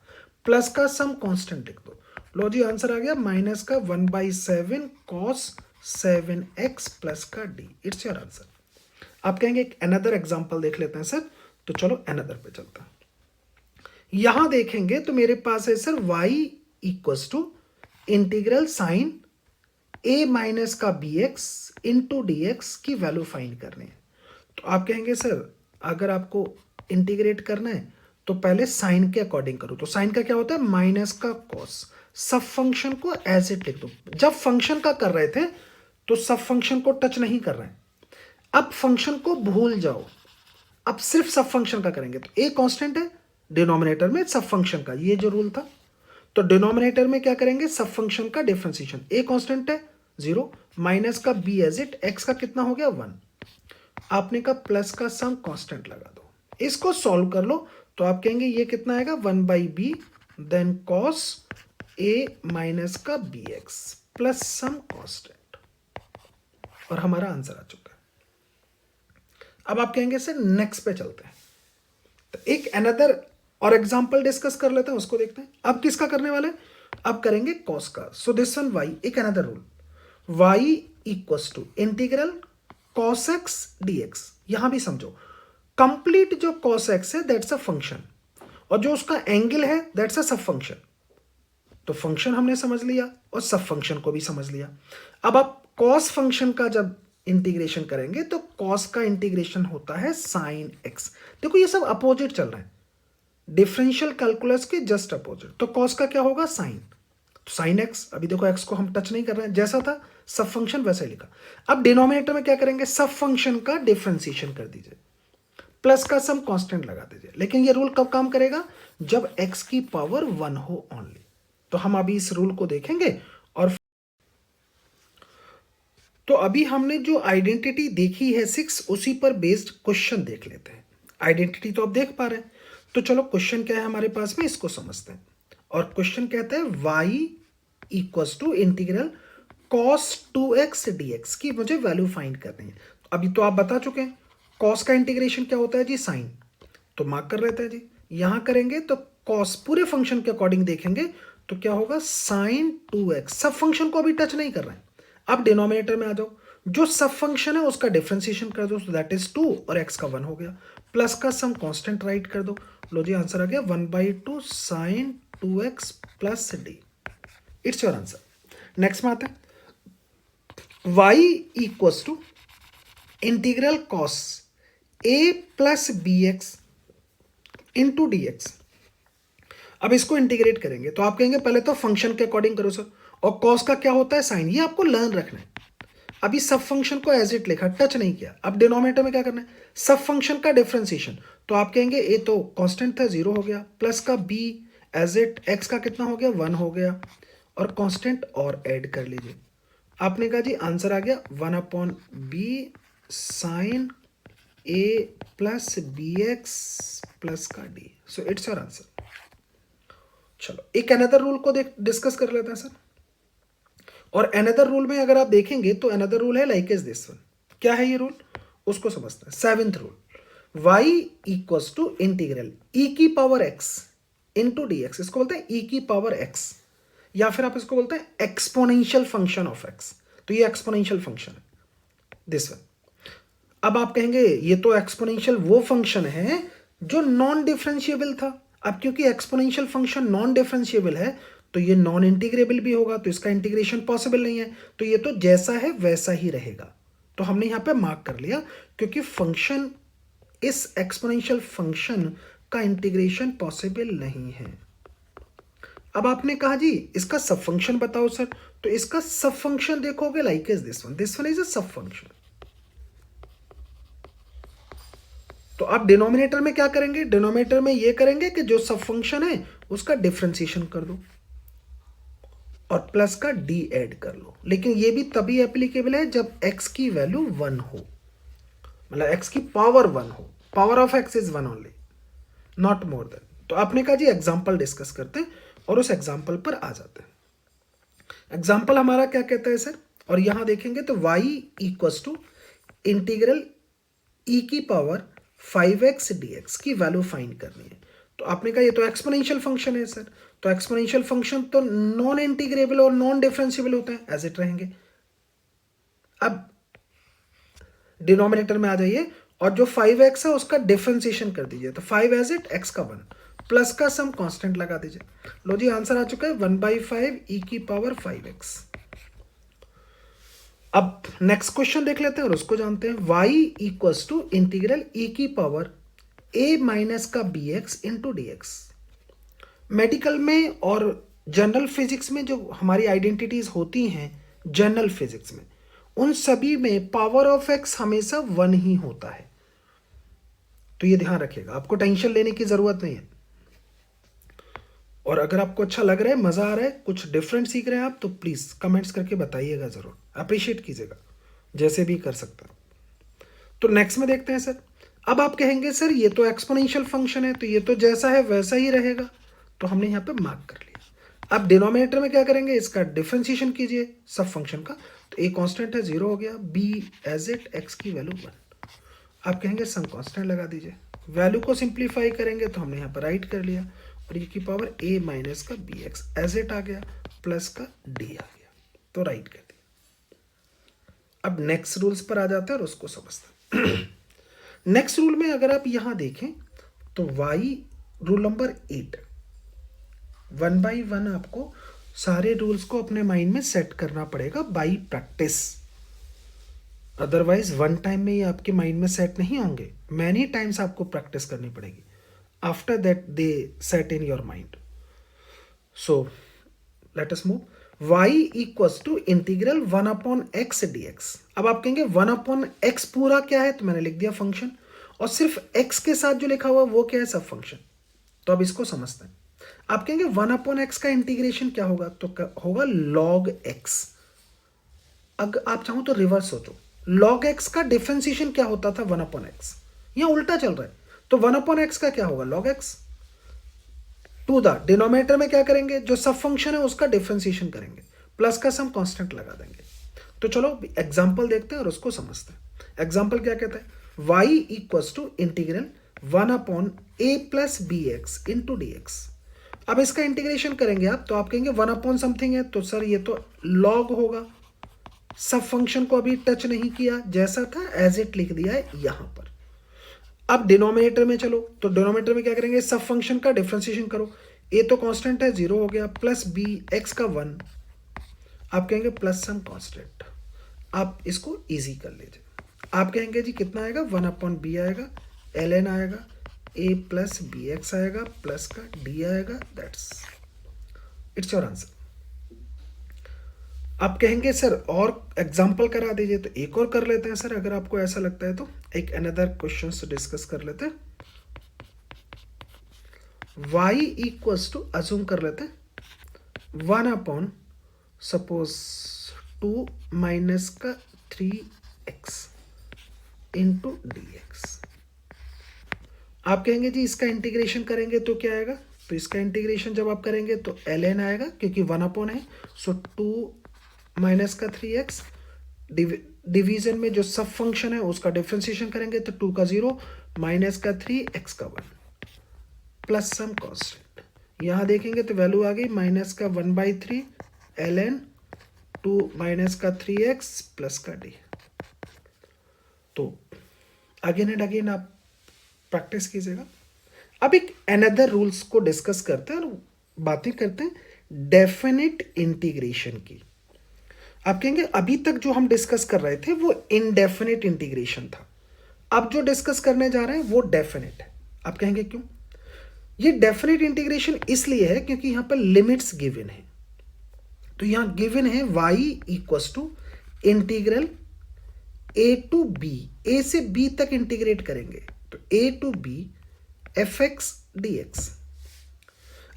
S1: प्लस का सम कांस्टेंट लिख दो। लो जी आंसर आ गया माइनस का 1/7 कॉस 7x प्लस का डी। It's your answer. आप कहेंगे एक अनदर एग्जांपल देख लेते हैं सर, तो चलो अनदर पे चलते हैं। यहां देखेंगे तो मेरे पास है sir y equals to integral sine a minus का bx इंटू डी एक्स की वैल्यू फाइंड करनी है। तो आप कहेंगे सर अगर आपको इंटीग्रेट करना है तो पहले साइन के अकॉर्डिंग करो, तो साइन का क्या होता है, माइनस का कॉस। सब फंक्शन को एज इट लिख दो। जब फंक्शन का कर रहे थे तो सब फंक्शन को टच नहीं कर रहे हैं, अब फंक्शन को भूल जाओ, अब सिर्फ सब फंक्शन का करेंगे। तो ए कांस्टेंट है डिनोमिनेटर में सब फंक्शन का, ये जो रूल था। तो डिनोमिनेटर में क्या करेंगे, सब फंक्शन का डिफरेंशिएशन। ए कांस्टेंट है 0, माइनस का बी एज इट, एक्स का कितना हो गया 1, आपने का प्लस का सम कांस्टेंट लगा दो। इसको सॉल्व कर लो तो आप कहेंगे ये कितना आएगा 1/b then cos a minus का bx प्लस सम कांस्टेंट, और हमारा आंसर आ चुका है। अब आप कहेंगे सर नेक्स्ट पे चलते हैं, तो एक अनदर और एग्जांपल डिस्कस कर लेते हैं, उसको देखते हैं। अब किसका करने वाले, अब करेंगे कॉस का। सो दिस वन y, एक another rule, y equals to integral cos x dx। यहां भी समझो, कंप्लीट जो cos x है दैट्स अ फंक्शन, और जो उसका एंगल है दैट्स अ सब फंक्शन। तो फंक्शन हमने समझ लिया और सब फंक्शन को भी समझ लिया। अब आप cos फंक्शन का जब इंटीग्रेशन करेंगे तो cos का इंटीग्रेशन होता है sin x। देखो ये सब अपोजिट चल रहा है, डिफरेंशियल कैलकुलस के जस्ट अपोजिट। तो cos का क्या होगा, sin, तो sin x। अभी देखो x को हम टच नहीं कर रहे हैं, जैसा था सब फंक्शन वैसा ही लिखा। अब डिनोमिनेटर में क्या करेंगे, सब फंक्शन का डिफरेंशिएशन कर दीजिए, प्लस का सम कांस्टेंट लगा दीजिए। लेकिन ये रूल कब काम करेगा, जब x की पावर 1 हो ओनली। तो हम अभी इस रूल को देखेंगे। और तो अभी हमने जो आइडेंटिटी देखी है 6, उसी पर बेस्ड क्वेश्चन देख लेते हैं। आइडेंटिटी तो आप देख पा रहे हैं, तो चलो क्वेश्चन क्या है हमारे पास में, इसको समझते हैं। और क्वेश्चन कहता है y equals to integral cos 2x dx की मुझे वैल्यू फाइंड करनी है। अभी तो आप बता चुके हैं cos का इंटीग्रेशन क्या होता है जी, साइन। तो मार्क कर लेते हैं जी, यहां करेंगे तो cos पूरे फंक्शन के अकॉर्डिंग देखेंगे तो क्या होगा sin 2x। सब फंक्शन को अभी टच नहीं कर रहे हैं। अब डिनोमिनेटर में आ जाओ, जो सब फंक्शन है उसका डिफरेंशिएशन कर दो, दैट इज 2, और x का 1 हो गया, प्लस का सम कांस्टेंट राइट कर दो। लो जी आंसर आ गया 1/2 sin 2x plus d. It's your answer. Next में आते हैं, y equals to integral cos a plus bx into d x. अब इसको इंटीग्रेट करेंगे तो आप कहेंगे पहले तो फंक्शन के अकॉर्डिंग करो सर, और cos का क्या होता है, साइन। ये आपको लर्न रखना है। अभी सब फंक्शन को एज इट लिखा, टच नहीं किया। अब डिनोमिनेटर में क्या करना है, सब फंक्शन का डिफरेंशिएशन। तो आप कहेंगे ए तो कांस्टेंट था 0 हो गया, प्लस का b एज इट, x का कितना हो गया 1 हो गया, और कांस्टेंट और ऐड कर लीजिए। आपने कहा जी आंसर आ गया 1/b sine a plus bx plus का d। So it's your answer. चलो एक अनदर रूल को डिस्कस कर लेते हैं सर। और अनदर रूल में अगर आप देखेंगे तो अनदर रूल है लाइक इज दिस वन। क्या है ये रूल, उसको समझते हैं। 7th rule, y equals to integral e की power x into d x. इसको बोलते हैं e की पावर x। या फिर आप इसको बोलते हैं एक्सपोनेंशियल फंक्शन ऑफ एक्स। तो ये एक्सपोनेंशियल फंक्शन है दिस वन। अब आप कहेंगे ये तो एक्सपोनेंशियल वो फंक्शन है जो नॉन डिफरेंशिएबल था। अब क्योंकि एक्सपोनेंशियल फंक्शन नॉन डिफरेंशिएबल है तो ये नॉन इंटीग्रेबल भी होगा, तो इसका इंटीग्रेशन पॉसिबल नहीं है, तो ये तो जैसा है वैसा ही रहेगा। तो हमने यहां पे मार्क कर लिया क्योंकि फंक्शन, इस एक्सपोनेंशियल फंक्शन का इंटीग्रेशन पॉसिबल नहीं है। अब आपने कहा जी इसका सब फंक्शन बताओ सर, तो इसका सब फंक्शन देखोगे like is this one is अ सब फंक्शन। तो आप डिनोमिनेटर में क्या करेंगे, डिनोमिनेटर में ये करेंगे कि जो सब फंक्शन है उसका डिफरेंशिएशन कर दो और प्लस का डी ऐड कर लो। लेकिन ये भी तभी एप्लीकेबल है जब x की वैल्यू 1 हो, मतलब x की पावर 1 हो। Power of x is 1 only, not more than. तो आपने कहा जी एग्जाम्पल डिस्कस करते हैं और उस एग्जाम्पल पर आ जाते हैं। एग्जाम्पल हमारा क्या कहता है सर, और यहां देखेंगे तो y equals to integral e की पावर 5x dx की वैल्यू फाइंड करनी है। तो आपने कहा ये तो एक्सपोनेंशियल फंक्शन है सर, तो एक्सपोनेंशियल फंक्शन तो नॉन इंटीग्रेबल और नॉन डिफरेंशिएबल होते हैं, एज इट रहेंगे। अब डिनोमिनेटर में आ जाइए और जो 5x है उसका डिफरेंशिएशन कर दीजिए, तो 5 एज इट x का 1 प्लस का सम कांस्टेंट लगा दीजिए। लो जी आंसर आ चुका है 1/5 e की पावर 5x। अब नेक्स्ट क्वेश्चन देख लेते हैं और उसको जानते हैं। y equals to integral e की पावर a माइनस का bx इंटू dx। मेडिकल में और जनरल फिजिक्स में जो हमारी आइडेंटिटीज होती हैं जनरल फिजिक्स में, उन सभी में पावर ऑफ x हमेशा 1 ही होता है। तो ये ध्यान रखिएगा, आपको टेंशन लेने की जरूरत नहीं है। और अगर आपको अच्छा लग रहा है, मजा आ रहा है, कुछ डिफरेंट सीख रहे हैं आप, तो प्लीज कमेंट्स करके बताइएगा, जरूर अप्रिशिएट कीजिएगा, जैसे भी कर सकता है। तो नेक्स्ट में देखते हैं सर। अब आप कहेंगे सर ये तो एक्सपोनेंशियल फंक्शन है, तो ये तो जैसा है वैसा ही रहेगा, तो हमने यहाँ पे मार्क कर लिया। अब डिनोमिनेटर में क्या करेंगे, इसका डिफरेंशिएशन कीजिए सब फंक्शन का। तो ए कांस्टेंट है 0 हो गया, बी एज इट एक्स की वैल्यू 1। आप कहेंगे सम कांस्टेंट लगा दीजिए, वैल्यू को सिंप्लीफाई करेंगे तो हमने यहाँ पर राइट कर लिया, और ये की पावर a माइनस का बी एक्स एज इट आ गया, प्लस का d आ गया, तो राइट कर दिया। अब नेक्स्ट रूल्स पर आ जाते हैं और उसको समझते हैं। नेक्स्ट रूल में अगर आप यहां देखें तो y रूल नंबर 8, 1/1 आपको सारे रूल्स को अपने माइंड में सेट करना पड़ेगा by practice, otherwise one time में ये आपके माइंड में सेट नहीं होंगे, मैनी टाइम्स आपको प्रैक्टिस करनी पड़ेगी, after that they set in your mind. So let us move. y equals to integral 1/x dx। अब आप कहेंगे 1/x पूरा क्या है, तो मैंने लिख दिया फंक्शन, और सिर्फ x के साथ जो लिखा हुआ वो क्या है, सब फंक्शन। तो अब इसको समझते हैं। आप कहेंगे 1/x का इंटीग्रेशन क्या होगा, तो होगा log x। अगर आप चाहो तो रिवर्स सोचो, log x का डिफरेंशिएशन क्या होता था 1/x, यहां उल्टा चल रहा है, तो 1/x का क्या होगा log x। To the denominator में क्या करेंगे, जो सब फंक्शन है उसका डिफरेंशिएशन करेंगे, प्लस का सम कांस्टेंट लगा देंगे। तो चलो एग्जांपल देखते हैं और उसको समझते हैं। एग्जांपल क्या कहता है, y equals to integral 1/a plus b x into d x. अब इसका इंटीग्रेशन करेंगे आप, तो आप कहेंगे 1 समथिंग है, तो सर ये तो लॉग होगा। सब फंक्शन को अभी टच नहीं किया, जैसा था एज इट लिख दिया है यहां पर। अब डिनोमिनेटर में चलो, तो डिनोमिनेटर में क्या करेंगे, सब फंक्शन का डिफरेंशिएशन करो। ए तो कांस्टेंट है 0 हो गया, प्लस बी एक्स का 1, आप कहेंगे प्लस सम कांस्टेंट। आप इसको इजी कर लीजिए, आप कहेंगे जी कितना आएगा, 1/b आएगा, ln आएगा, a प्लस बी एक्स आएगा, प्लस का d आएगा, दैट्स इट्स योर आंसर। आप कहेंगे सर और एग्जाम्पल करा दीजिए, तो एक और कर लेते हैं सर, अगर आपको ऐसा लगता है तो एक अनदर क्वेश्चन से डिस्कस कर लेते हैं। y इक्वल्स टू अज्यूम कर लेते हैं 1/ सपोज 2 माइनस का 3x इंटू dx। आप कहेंगे जी इसका इंटीग्रेशन करेंगे तो क्या आएगा, तो इसका इंटीग्रेशन जब आप करेंगे तो ln आएगा, क्योंकि 1/ है, सो 2 माइनस का 3x, डिवीजन में जो सब फंक्शन है उसका डिफरेंशिएशन करेंगे तो 2 का 0 माइनस का 3 x का 1 प्लस सम कांस्टेंट। यहाँ देखेंगे तो वैल्यू आ गई माइनस का 1/3 ln 2 माइनस का 3x प्लस का d। तो अगेन एंड अगेन आप प्रैक्टिस कीजिएगा। अब एक अनदर रूल्स को डिस्कस करते हैं और बातें करते हैं डेफिनेट इंटीग्रेशन की। आप कहेंगे अभी तक जो हम डिस्कस कर रहे थे वो इनडेफिनेट इंटीग्रेशन था, अब जो डिस्कस करने जा रहे हैं वो डेफिनेट है। आप कहेंगे क्यों? ये डेफिनेट इंटीग्रेशन इसलिए है क्योंकि यहां पर लिमिट्स गिवन है। तो यहां गिवन है y equals to integral a to b, a से b तक इंटीग्रेट करेंगे तो a to b fx dx।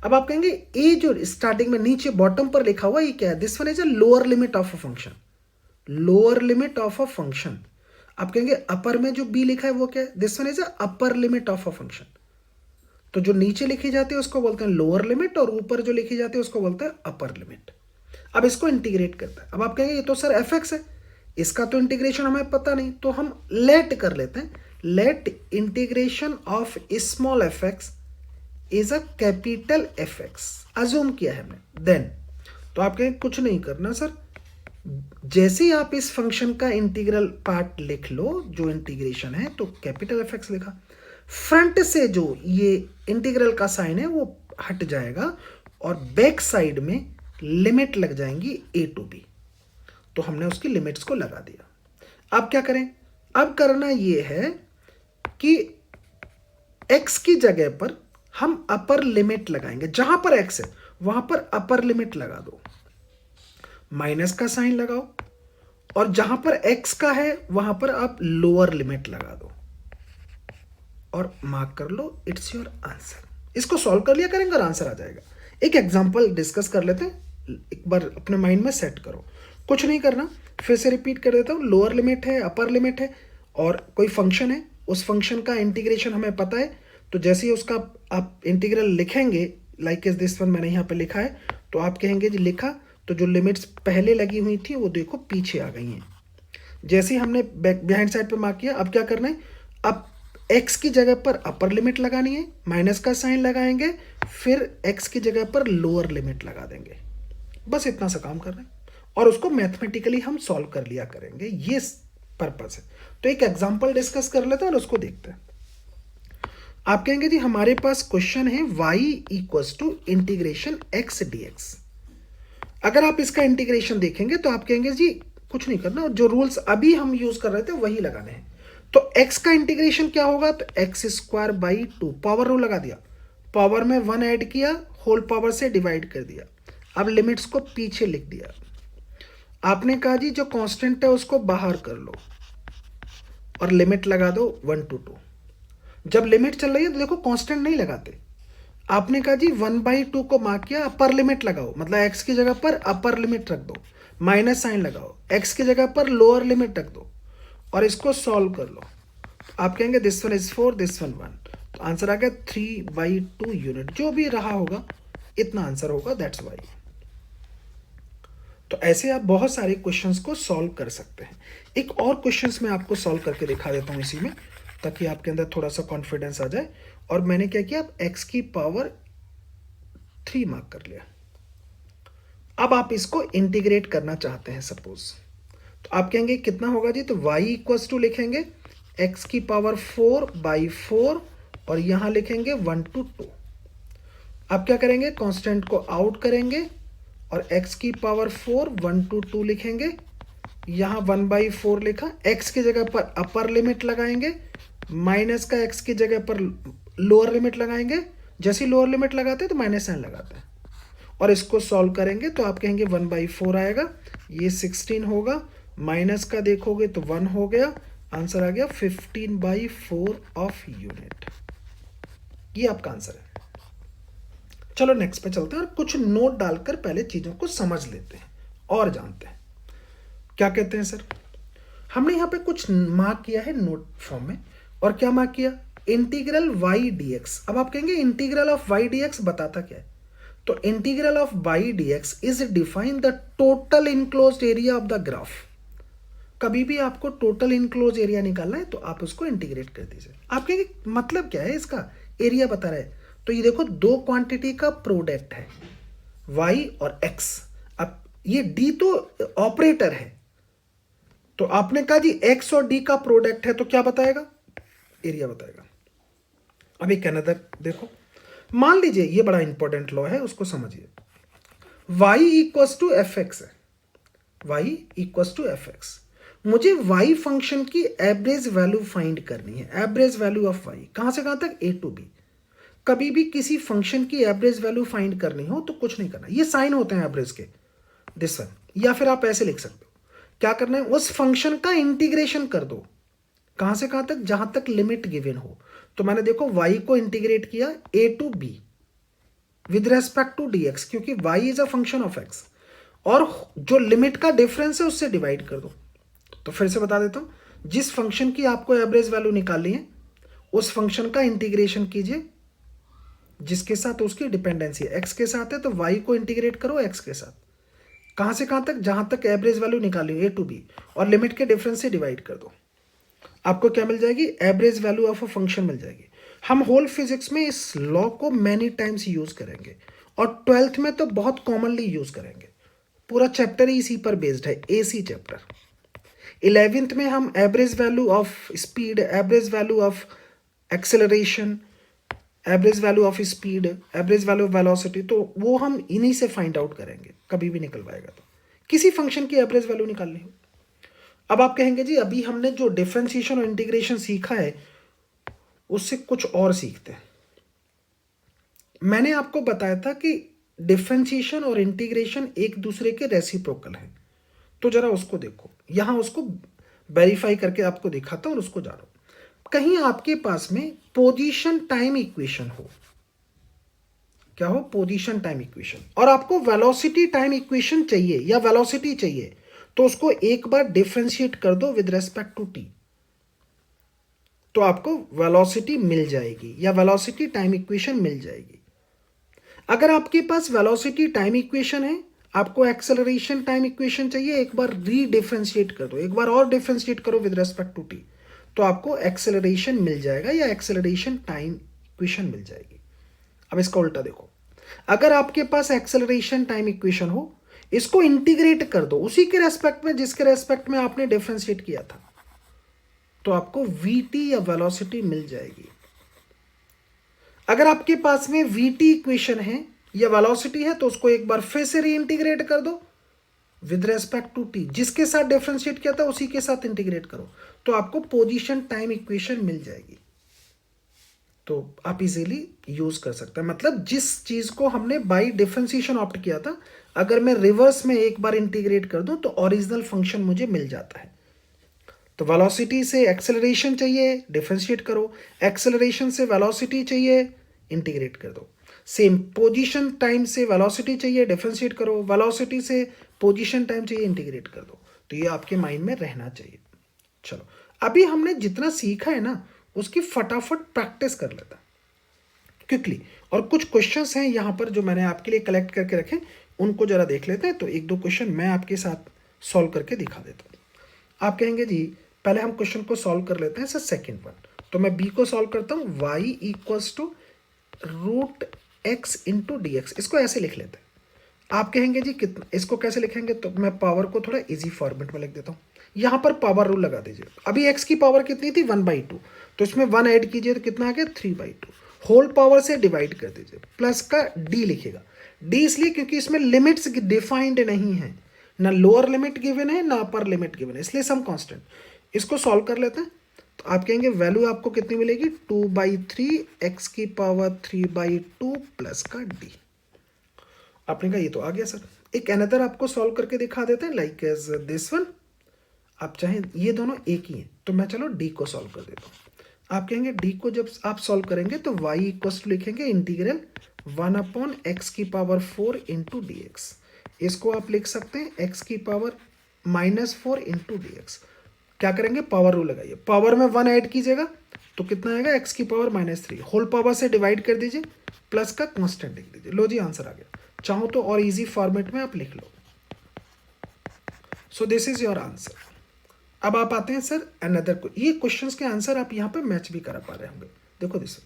S1: अब आप कहेंगे ए जो स्टार्टिंग में नीचे बॉटम पर लिखा हुआ ये क्या है? This one is a lower limit of a function, lower limit of a function. आप कहेंगे अपर में जो बी लिखा है वो क्या है? This one is a upper limit of a function. तो जो नीचे लिखी जाती है उसको बोलते हैं लोअर लिमिट और ऊपर जो लिखी जाती है उसको बोलते हैं अपर लिमिट। अब इसको इंटीग्रेट करता है। अब आप कहेंगे ये तो सर एफ एक्स है, इसका तो इंटीग्रेशन हमें पता नहीं, तो हम लेट कर लेते हैं। Let integration of small f x is a capital f x, assume किया है हमने। देन तो आप कहें कुछ नहीं करना सर, जैसे ही आप इस फंक्शन का इंटीग्रल पार्ट लिख लो जो इंटीग्रेशन है तो कैपिटल एफ एक्स लिखा, फ्रंट से जो ये इंटीग्रल का साइन है वो हट जाएगा और बैक साइड में लिमिट लग जाएंगी ए टू बी। तो हमने उसकी लिमिट्स को लगा दिया। अब क्या करें? अब करना ये है कि x की जगह पर हम अपर लिमिट लगाएंगे, जहां पर x है वहां पर अपर लिमिट लगा दो, माइनस का साइन लगाओ, और जहां पर x का है वहां पर आप लोअर लिमिट लगा दो और मार्क कर लो, इट्स योर आंसर। इसको सॉल्व कर लिया करेंगे और आंसर आ जाएगा। एक एग्जांपल डिस्कस कर लेते हैं, एक बार अपने माइंड में सेट करो, कुछ नहीं करना, फिर से रिपीट कर देता हूँ। लोअर लिमिट है, अपर लिमिट है और कोई फंक्शन है, उस फंक्शन का इंटीग्रेशन हमें पता है। तो जैसे ही उसका आप इंटीग्रल लिखेंगे, लाइक इज दिस वन मैंने यहाँ पे लिखा है, तो आप कहेंगे जी लिखा, तो जो लिमिट्स पहले लगी हुई थी वो देखो पीछे आ गई हैं। जैसे ही हमने बिहाइंड साइड पे मार्क किया, अब क्या करना है? अब x की जगह पर अपर लिमिट लगानी है, माइनस का साइन लगाएंगे, फिर x की जगह पर लोअर लिमिट लगा देंगे। बस इतना सा काम कर रहे हैं और उसको मैथमेटिकली हम सॉल्व कर लिया करेंगे, ये पर्पस है। तो एक एग्जांपल डिस्कस कर लेते हैं और उसको देखते हैं। आप कहेंगे जी हमारे पास क्वेश्चन है y equals to integration x dx। अगर आप इसका इंटीग्रेशन देखेंगे तो आप कहेंगे जी कुछ नहीं करना, और जो रूल्स अभी हम यूज कर रहे थे वही लगाने हैं। तो x का इंटीग्रेशन क्या होगा? तो x square by 2, power rule लगा दिया, पावर में 1 ऐड किया, होल पावर से डिवाइड कर दिया। अब लिमिट्स को पीछे लिख दिया। आपने कहा जी जो कांस्टेंट है उसको बाहर कर लो और लिमिट लगा दो 1 to 2। जब लिमिट चल रही है तो देखो कांस्टेंट नहीं लगाते। आपने कहा जी 1/2 को मार्क किया, अपर लिमिट लगाओ, मतलब x की जगह पर अपर लिमिट रख दो, माइनस साइन लगाओ, x की जगह पर लोअर लिमिट रख दो और इसको सॉल्व कर लो। आप कहेंगे this one is 4, this one 1, तो आंसर आ गया 3/2 यूनिट। जो भी रहा होगा इतना आंसर होगा, दैट्स वाई। तो ऐसे आप बहुत सारे क्वेश्चंस को सॉल्व कर सकते हैं। एक और क्वेश्चंस मैं आपको सॉल्व करके दिखा देता हूं इसी में, ताकि आपके अंदर थोड़ा सा कॉन्फिडेंस आ जाए। और मैंने क्या किया, x की पावर 3 मार्क कर लिया। अब आप इसको इंटीग्रेट करना चाहते हैं सपोज, तो आप कहेंगे कितना होगा जी? तो y इक्वल्स टू लिखेंगे x की पावर 4/4 और यहां लिखेंगे 1 to 2। अब क्या करेंगे? कांस्टेंट को आउट करेंगे और x की पावर 4 1 to 2 लिखेंगे, यहां 1/4 लिखा, x की जगह पर अपर लिमिट लगाएंगे, माइनस का x की जगह पर लोअर लिमिट लगाएंगे। जैसे लोअर लिमिट लगाते हैं तो माइनस साइन लगाते हैं और इसको सॉल्व करेंगे तो आप कहेंगे 1/4 आएगा, ये 16 होगा, माइनस का देखोगे तो 1 हो गया, आंसर आ गया 15/4 ऑफ यूनिट। ये आपका आंसर है। चलो नेक्स्ट पे चलते हैं और कुछ नोट डालकर पहले चीजों को समझ लेते हैं और जानते हैं। क्या कहते हैं सर? हमने यहां पे कुछ मार्क किया है नोट फॉर्म में, और क्या मार्क किया? Integral y dx। अब आप कहेंगे इंटीग्रल ऑफ y dx बताता क्या है? तो integral of y dx is define the total enclosed area of the graph. कभी भी आपको टोटल इनक्लोज एरिया निकालना है तो आप उसको इंटीग्रेट कर दीजिए। आप कहेंगे मतलब क्या है इसका? एरिया बता रहा है, तो ये देखो दो क्वांटिटी का प्रोडक्ट है y और x। अब ये d तो ऑपरेटर है, तो आपने कहा जी x और d का प्रोडक्ट है तो क्या बताएगा, एरिया बताएगा। अब एक अनदर देखो, मान लीजिए ये बड़ा इंपॉर्टेंट लॉ है, उसको समझिए। y equals to f x है, y equals to f x. मुझे y फंक्शन की एवरेज वैल्यू फाइंड करनी है, एवरेज वैल्यू ऑफ y, कहां से कहां तक, a टू b। कभी भी किसी फंक्शन की एवरेज वैल्यू फाइंड करनी हो तो कुछ नहीं करना, ये साइन होते हैं एवरेज के, दिस वन, या फिर आप ऐसे लिख सकते हो। क्या करना है, उस फंक्शन का इंटीग्रेशन कर दो, कहां से कहां तक, जहां तक लिमिट गिवन हो। तो मैंने देखो y को इंटीग्रेट किया a to b with respect to dx, क्योंकि y is a function of x, और जो लिमिट का डिफरेंस है उससे डिवाइड कर दो। तो फिर से बता देता हूं, जिस फंक्शन की आपको एवरेज वैल्यू निकालनी है उस फंक्शन का इंटीग्रेशन कीजिए जिसके साथ उसकी डिपेंडेंसी है, x के साथ है तो y को इंटीग्रेट करो x के साथ, कहां से कहां तक, जहां तक एवरेज वैल्यू निकाली a टू b, और लिमिट के डिफरेंस से डिवाइड कर दो। आपको क्या मिल जाएगी, average value of a function मिल जाएगी। हम होल फिजिक्स में इस लॉ को मैनी टाइम्स यूज करेंगे, और 12th में तो बहुत कॉमनली यूज करेंगे, पूरा चैप्टर ही इसी पर बेस्ड है, एसी चैप्टर। 11th में हम average value of speed, average value of acceleration, average value of speed, average value of velocity, तो वो हम इन्हीं से फाइंड आउट करेंगे, कभी भी निकल पाएगा तो किसी फंक्शन की एवरेज वैल्यू निकालनी हो। अब आप कहेंगे जी अभी हमने जो डिफरेंशिएशन और इंटीग्रेशन सीखा है उससे कुछ और सीखते हैं। मैंने आपको बताया था कि डिफरेंशिएशन और इंटीग्रेशन एक दूसरे के रेसिप्रोकल हैं, तो जरा उसको देखो, यहां उसको वेरीफाई करके आपको दिखाता हूं और उसको जानो। कहीं आपके पास में पोजीशन टाइम इक्वेशन हो, क्या हो, पोजीशन टाइम इक्वेशन, और आपको वेलोसिटी टाइम इक्वेशन चाहिए या वेलोसिटी चाहिए, तो उसको एक बार डिफरेंशिएट कर दो विद रेस्पेक्ट टू टी, तो आपको वेलोसिटी मिल जाएगी या वेलोसिटी टाइम इक्वेशन मिल जाएगी। अगर आपके पास वेलोसिटी टाइम इक्वेशन है, आपको एक्सेलरेशन टाइम इक्वेशन चाहिए, एक बार रीडिफरेंशिएट कर दो, एक बार और डिफरेंशिएट करो विद रेस्पेक्ट टू टी, तो आपको एक्सेलरेशन मिल जाएगा या एक्सेलरेशन टाइम इक्वेशन मिल जाएगी। अब इसका उल्टा देखो, अगर आपके पास एक्सेलरेशन टाइम इक्वेशन हो, इसको इंटीग्रेट कर दो उसी के रेस्पेक्ट में जिसके रेस्पेक्ट में आपने डिफरेंशिएट किया था, तो आपको vt या वेलोसिटी मिल जाएगी। अगर आपके पास में vt इक्वेशन है या वेलोसिटी है, तो उसको एक बार फिर से रीइंटीग्रेट कर दो विद रेस्पेक्ट टू t, जिसके साथ डिफरेंशिएट किया था उसी के साथ इंटीग्रेट करो, तो आपको पोजीशन टाइम इक्वेशन मिल जाएगी। तो आप इजीली यूज कर सकते हैं, मतलब जिस चीज को हमने बाय डिफरेंशिएशन ऑप्ट किया था, अगर मैं रिवर्स में एक बार इंटीग्रेट कर दूं तो ओरिजिनल फंक्शन मुझे मिल जाता है। तो वेलोसिटी से एक्सेलरेशन चाहिए, डिफरेंशिएट करो, एक्सेलरेशन से वेलोसिटी चाहिए, इंटीग्रेट कर दो। सेम पोजीशन टाइम से वेलोसिटी चाहिए, डिफरेंशिएट करो, वेलोसिटी से पोजीशन टाइम चाहिए, इंटीग्रेट कर दो। तो ये आपके माइंड में रहना चाहिए। चलो अभी हमने जितना सीखा है ना उसकी फटाफट प्रैक्टिस कर लेता क्विकली, और कुछ क्वेश्चंस हैं यहाँ पर जो मैंने आपके लिए कलेक्ट करके रखे, उनको जरा देख लेते हैं। तो एक दो क्वेश्चन मैं आपके साथ सॉल्व करके दिखा देता हूँ। आप कहेंगे जी पहले हम क्वेश्चन को सॉल्व कर लेते हैं सर, सेकेंड वन। तो मैं बी को सॉल्व करता हूँ, y equals to root x into d x, इसको ऐसे लिख लेते हैं। आप कहेंगे जी कितना, इसको कैसे लिखेंगे, तो मैं पावर को थोड़ा इजी फॉर्मेट में लिख देता हूँ। यहाँ पर पावर रूल लगा दीजिए, अभी x की पावर कितनी थी 1/2, तो इसमें 1 ऐड कीजिए तो कितना आ गया 3/2, होल पावर से डिवाइड कर दीजिए, प्लस का d लिखेगा। d इसलिए क्योंकि इसमें लिमिट्स डिफाइंड नहीं है, ना लोअर लिमिट गिवन है ना अपर लिमिट गिवन है, इसलिए सम कांस्टेंट। इसको सॉल्व कर लेते हैं, तो आप कहेंगे वैल्यू आपको कितनी मिलेगी 2/3 x की पावर 3/2 प्लस का d। आपने कहा ये तो आ गया सर। एक अनदर आपको सॉल्व करके दिखा देते हैं, लाइक एज दिस वन। आप चाहें ये दोनों एक ही हैं, तो मैं चलो d को सॉल्व कर देता हूँ। आप कहेंगे d को जब आप सॉल्व करेंगे तो y इक्वल्स टू लिखेंगे इंटीग्रल 1/x की पावर 4 इंटू डी एक्स। इसको आप लिख सकते हैं x की पावर -4 इंटू डी एक्स। क्या करेंगे, पावर रूल लगाइए, पावर में 1 ऐड कीजिएगा तो कितना आएगा x की पावर -3, होल पावर से डिवाइड कर दीजिए, प्लस का कांस्टेंट लिख दीजिए। लो जी आंसर आ गया। चाहो तो और इजी फॉर्मेट में आप लिख लो। So this is your answer. अब आप आते हैं सर अनदर को, ये क्वेश्चंस के आंसर आप यहाँ पे मैच भी करा पा रहे होंगे। देखो दिस,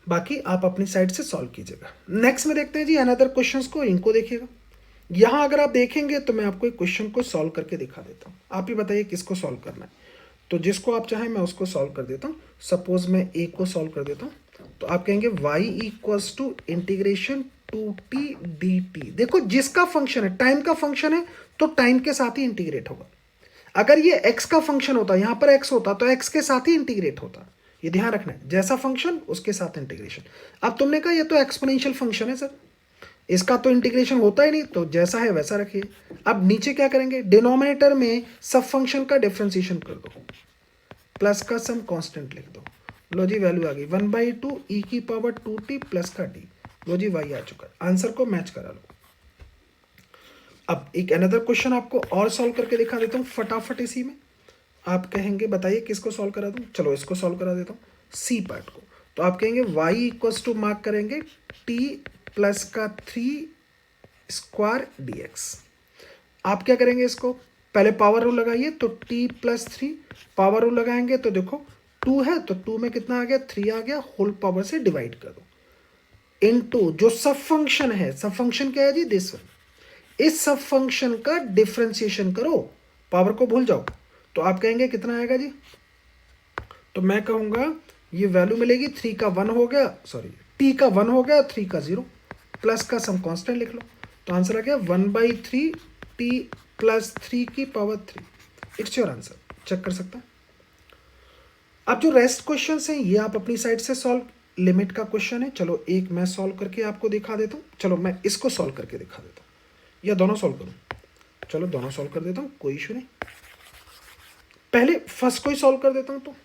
S1: बाकी आप अपनी साइड से सॉल्व कीजिएगा। नेक्स्ट में देखते हैं जी अनदर क्वेश्चंस को, इनको देखिएगा। यहाँ अगर आप देखेंगे तो मैं आपको एक क्वेश्चन को सॉल्व करके दिखा देता हूँ, आप ही बताइए किसको सॉल्व करना है। तो जिसको आप चाहें मैं उसको सॉल्व कर देता हूँ। सपोज मैं ए को सॉल्व कर देता हूँ, तो आप कहेंगे y equals to integration 2t dt। देखो जिसका फंक्शन है, टाइम का फंक्शन है, तो टाइम के साथ ही इंटीग्रेट होगा। अगर ये x का फंक्शन होता, यहाँ पर x होता, तो x के साथ ही इंटीग्रेट होता। ये ध्यान रखना है, जैसा फंक्शन उसके साथ इंटीग्रेशन। अब तुमने कहा ये तो एक्सपोनेंशियल फंक्शन है सर, इसका तो इंटीग्रेशन होता ही नहीं, तो जैसा है वैसा रखिए। अब नीचे क्या करेंगे, डिनोमिनेटर में सब फंक्शन का डिफ्रेंसिएशन कर दो, प्लस का सम कांस्टेंट लिख दो। लो जी वैल्यू आ गई 1/2 e की पावर 2t प्लस का d। लो जी y आ चुका है, आंसर को मैच करा लो। अब एक अनदर क्वेश्चन आपको और सॉल्व करके दिखा देता हूँ फटाफट इसी में। आप कहेंगे बताइए किसको सॉल्व करा दूँ, चलो इसको सॉल्व करा देता हूँ, सी पार्ट को। तो आप कहेंगे y इक्वल्स टू मार्क करेंगे t प्लस का 3 स्क्वायर dx। आप क्या करेंगे, इसको पहले पावर रूल लगाइए, तो t प्लस 3 पावर रूल लगाएंगे तो देखो 2 है, तो 2 में कितना आ गया, 3 आ गया, होल पावर से डिवाइड कर दो इनटू जो सब फंक्शन है। सब फंक्शन क्या है जी, दिस वन। इस सब फंक्शन का डिफरेंशिएशन करो, पावर को भूल जाओ। तो आप कहेंगे कितना आएगा जी, तो मैं कहूंगा ये वैल्यू मिलेगी 3 का 1 हो गया, सॉरी t का 1 हो गया, 3 का 0, प्लस का सम कांस्टेंट लिख लो। तो आंसर आ गया 1/3 t प्लस 3 की power 3। It's your answer, check कर सकता है। अब जो रेस्ट क्वेश्चन हैं ये आप अपनी साइड से सॉल्व, लिमिट का क्वेश्चन है। चलो एक मैं सॉल्व करके आपको दिखा देता हूँ, चलो मैं इसको सॉल्व करके दिखा देता हूँ, या दोनों सॉल्व करूँ, चलो दोनों सॉल्व कर देता हूँ, कोई इशू नहीं। पहले फर्स्ट को ही सॉल्व कर देता हूँ। तो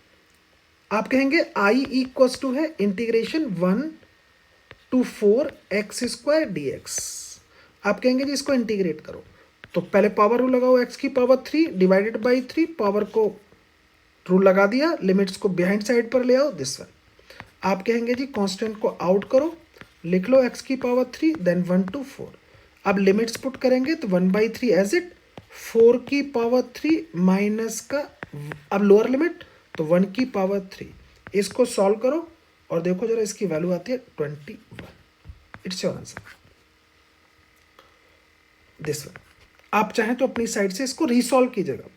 S1: आप कहेंगे i इक्वल्स टू है इंटीग्रेशन 1 to 4x² dx। आप कहेंगे जी इसको इंटीग्रेट करो, तो पहले पावर रूल लगाओ, x की पावर 3 डिवाइडेड बाई 3, पावर को रूल लगा दिया, लिमिट्स को बिहाइंड साइड पर ले आओ, दिस वन। आप कहेंगे जी कांस्टेंट को आउट करो, लिख लो x की पावर 3 देन 1 to 4। अब लिमिट्स पुट करेंगे तो 1/3 एज इट, 4 की पावर 3 माइनस का, अब लोअर लिमिट तो 1 की पावर 3। इसको सॉल्व करो और देखो जरा इसकी वैल्यू आती है 21। It's your answer, this one. आप चाहें तो अपनी साइड से इसको रीसॉल्व कीजिएगा,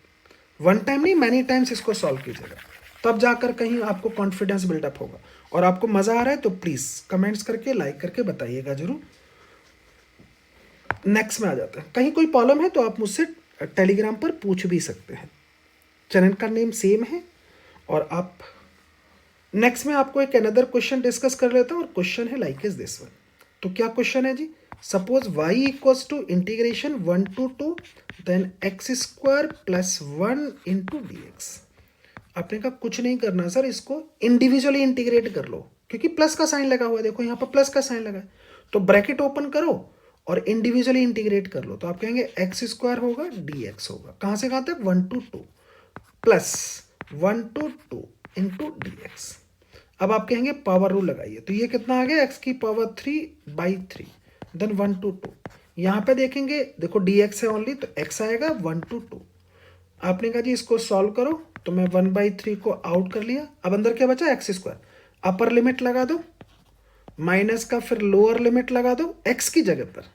S1: वन टाइम नहीं मैनी टाइम्स इसको सॉल्व कीजिएगा, तब जाकर कहीं आपको कॉन्फिडेंस बिल्डअप होगा। और आपको मज़ा आ रहा है तो प्लीज़ कमेंट्स करके लाइक करके बताइएगा जरूर। नेक्स्ट में आ जाते हैं, कहीं कोई प्रॉब्लम है तो आप मुझसे टेलीग्राम पर पूछ भी सकते हैं, चैनल का नेम सेम है। और आप नेक्स्ट में आपको एक अनदर क्वेश्चन डिस्कस कर लेता हूँ, और क्वेश्चन है लाइक इज दिस वन। तो क्या क्वेश्चन है जी, suppose y equals to integration 1 to 2 then x² plus 1 into dx। आपने कहा कुछ नहीं करना सर, इसको इंडिविजुअली इंटीग्रेट कर लो, क्योंकि प्लस का साइन लगा हुआ है, देखो यहाँ पर प्लस का साइन लगा है, तो ब्रैकेट ओपन करो और इंडिविजुअली इंटीग्रेट कर लो। तो आप कहेंगे x² होगा dx होगा, कहाँ से कहाँ तक, 1 to 2 plus 1 to 2 into dx। अब आप कहेंगे पावर रूल लगाइए, तो ये कितना आ गया, x की पावर 3/3 देन 1 to 2। यहाँ पे देखेंगे देखो dx है ओनली, तो x आएगा 1 to 2। आपने कहा जी इसको सॉल्व करो, तो मैं 1/3 को आउट कर लिया, अब अंदर क्या बचा, x²। अपर लिमिट लगा दो, माइनस का फिर लोअर लिमिट लगा दो x की जगह पर,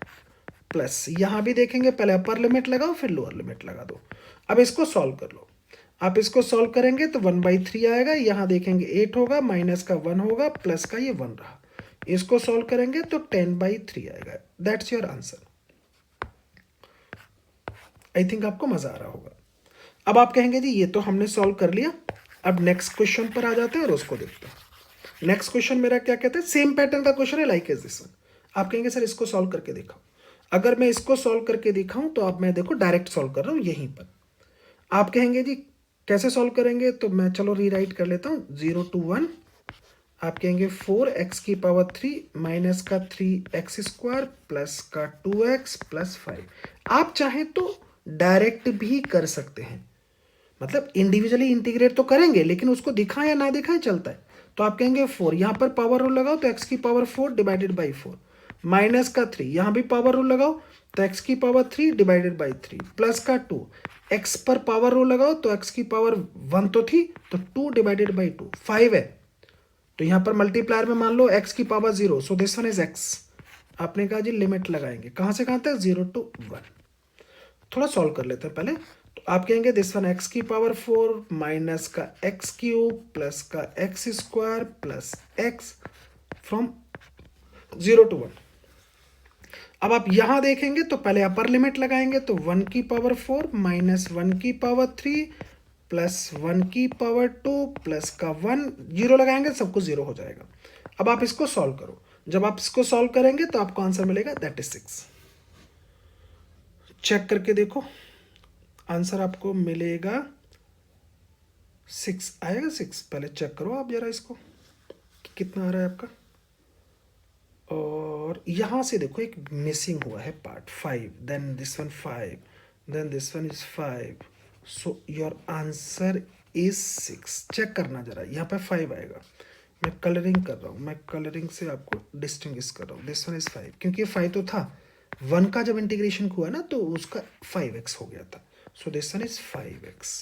S1: प्लस यहाँ भी देखेंगे पहले अपर लिमिट लगाओ फिर लोअर लिमिट लगा दो। अब इसको सॉल्व कर लो, आप इसको सॉल्व करेंगे तो 1/3 आएगा, यहाँ देखेंगे 8 होगा, माइनस का 1 होगा, प्लस का ये 1 रहा। इसको सॉल्व करेंगे तो 10/3 आएगा। That's your answer. I think आपको मजा आ रहा होगा। अब आप कहेंगे जी ये तो हमने सॉल्व कर लिया, अब नेक्स्ट क्वेश्चन पर आ जाते हैं और उसको देखते हैं। नेक्स्ट क्वेश्चन मेरा क्या कहते हैं, सेम पैटर्न का क्वेश्चन है, लाइक इज दिस वन। आप कहेंगे सर इसको सॉल्व करके दिखाओ। अगर मैं इसको सॉल्व करके दिखाऊं तो आप, मैं देखो डायरेक्ट सॉल्व कर रहा हूं यहीं पर। आप कहेंगे जी कैसे सॉल्व करेंगे, तो मैं चलो रीराइट कर लेता हूँ, 0 to 1। आप कहेंगे 4x की पावर 3 माइनस का 3x² प्लस का 2x प्लस 5। आप चाहें तो डायरेक्ट भी कर सकते हैं, मतलब इंडिविजुअली इंटीग्रेट तो करेंगे, लेकिन उसको दिखाएं या ना दिखाएं चलता है। तो आप कहेंगे 4, यहाँ पर पावर रूल लगाओ तो x की पावर 4 डिवाइडेड बाई 4, माइनस का 3, यहाँ भी पावर रूल लगाओ तो x की पावर 3 डिवाइडेड बाई 3, प्लस का 2, x पर पावर रूल लगाओ तो x की पावर 1 तो थी, तो 2 डिवाइडेड बाई 2, 5 है, तो यहाँ पर मल्टीप्लायर में मान लो x की power 0, so this one is x। आपने कहा जी लिमिट लगाएंगे कहाँ से कहाँ तक, 0 to 1। थोड़ा सॉल्व कर लेते हैं पहले। तो आप कहेंगे दिस वन x की पावर 4 माइनस का x क्यूब प्लस का x square plus x from 0 to 1। अब आप यहां देखेंगे तो पहले अपर लिमिट लगाएंगे, तो 1 की पावर 4 माइनस 1 की पावर 3 प्लस 1 की पावर 2 प्लस का 1, जीरो लगाएंगे सब कुछ जीरो हो जाएगा। अब आप इसको सॉल्व करो, जब आप इसको सॉल्व करेंगे तो आपको आंसर मिलेगा दैट इज 6। चेक करके देखो, आंसर आपको मिलेगा 6 आएगा। 6 पहले चेक करो आप जरा इसको कि कितना आ रहा है आपका। और यहाँ से देखो एक मिसिंग हुआ है part 5, then this one 5, then this one is 5, so your answer is 6। Check करना जरा, यहाँ पे 5 आएगा। मैं कलरिंग कर रहा हूँ, मैं कलरिंग से आपको डिस्टिंग्विश कर रहा हूँ। दिस वन इज 5 क्योंकि 5 तो था, 1 का जब इंटीग्रेशन हुआ ना तो उसका 5x हो गया था, सो दिस वन इज 5x।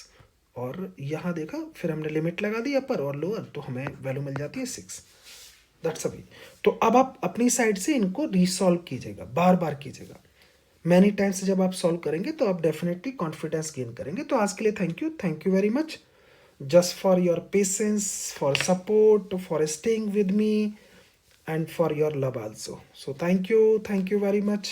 S1: और यहाँ देखा फिर हमने लिमिट लगा दी अपर और लोअर, तो हमें वैल्यू मिल जाती है 6। दैट्स अभी। तो अब आप अपनी साइड से इनको रीसॉल्व कीजिएगा, बार बार कीजिएगा। मैनी टाइम्स जब आप सॉल्व करेंगे तो आप डेफिनेटली कॉन्फिडेंस गेन करेंगे। तो आज के लिए thank you very much just for your patience, for support, for staying with me, and for your love also. So thank you very much.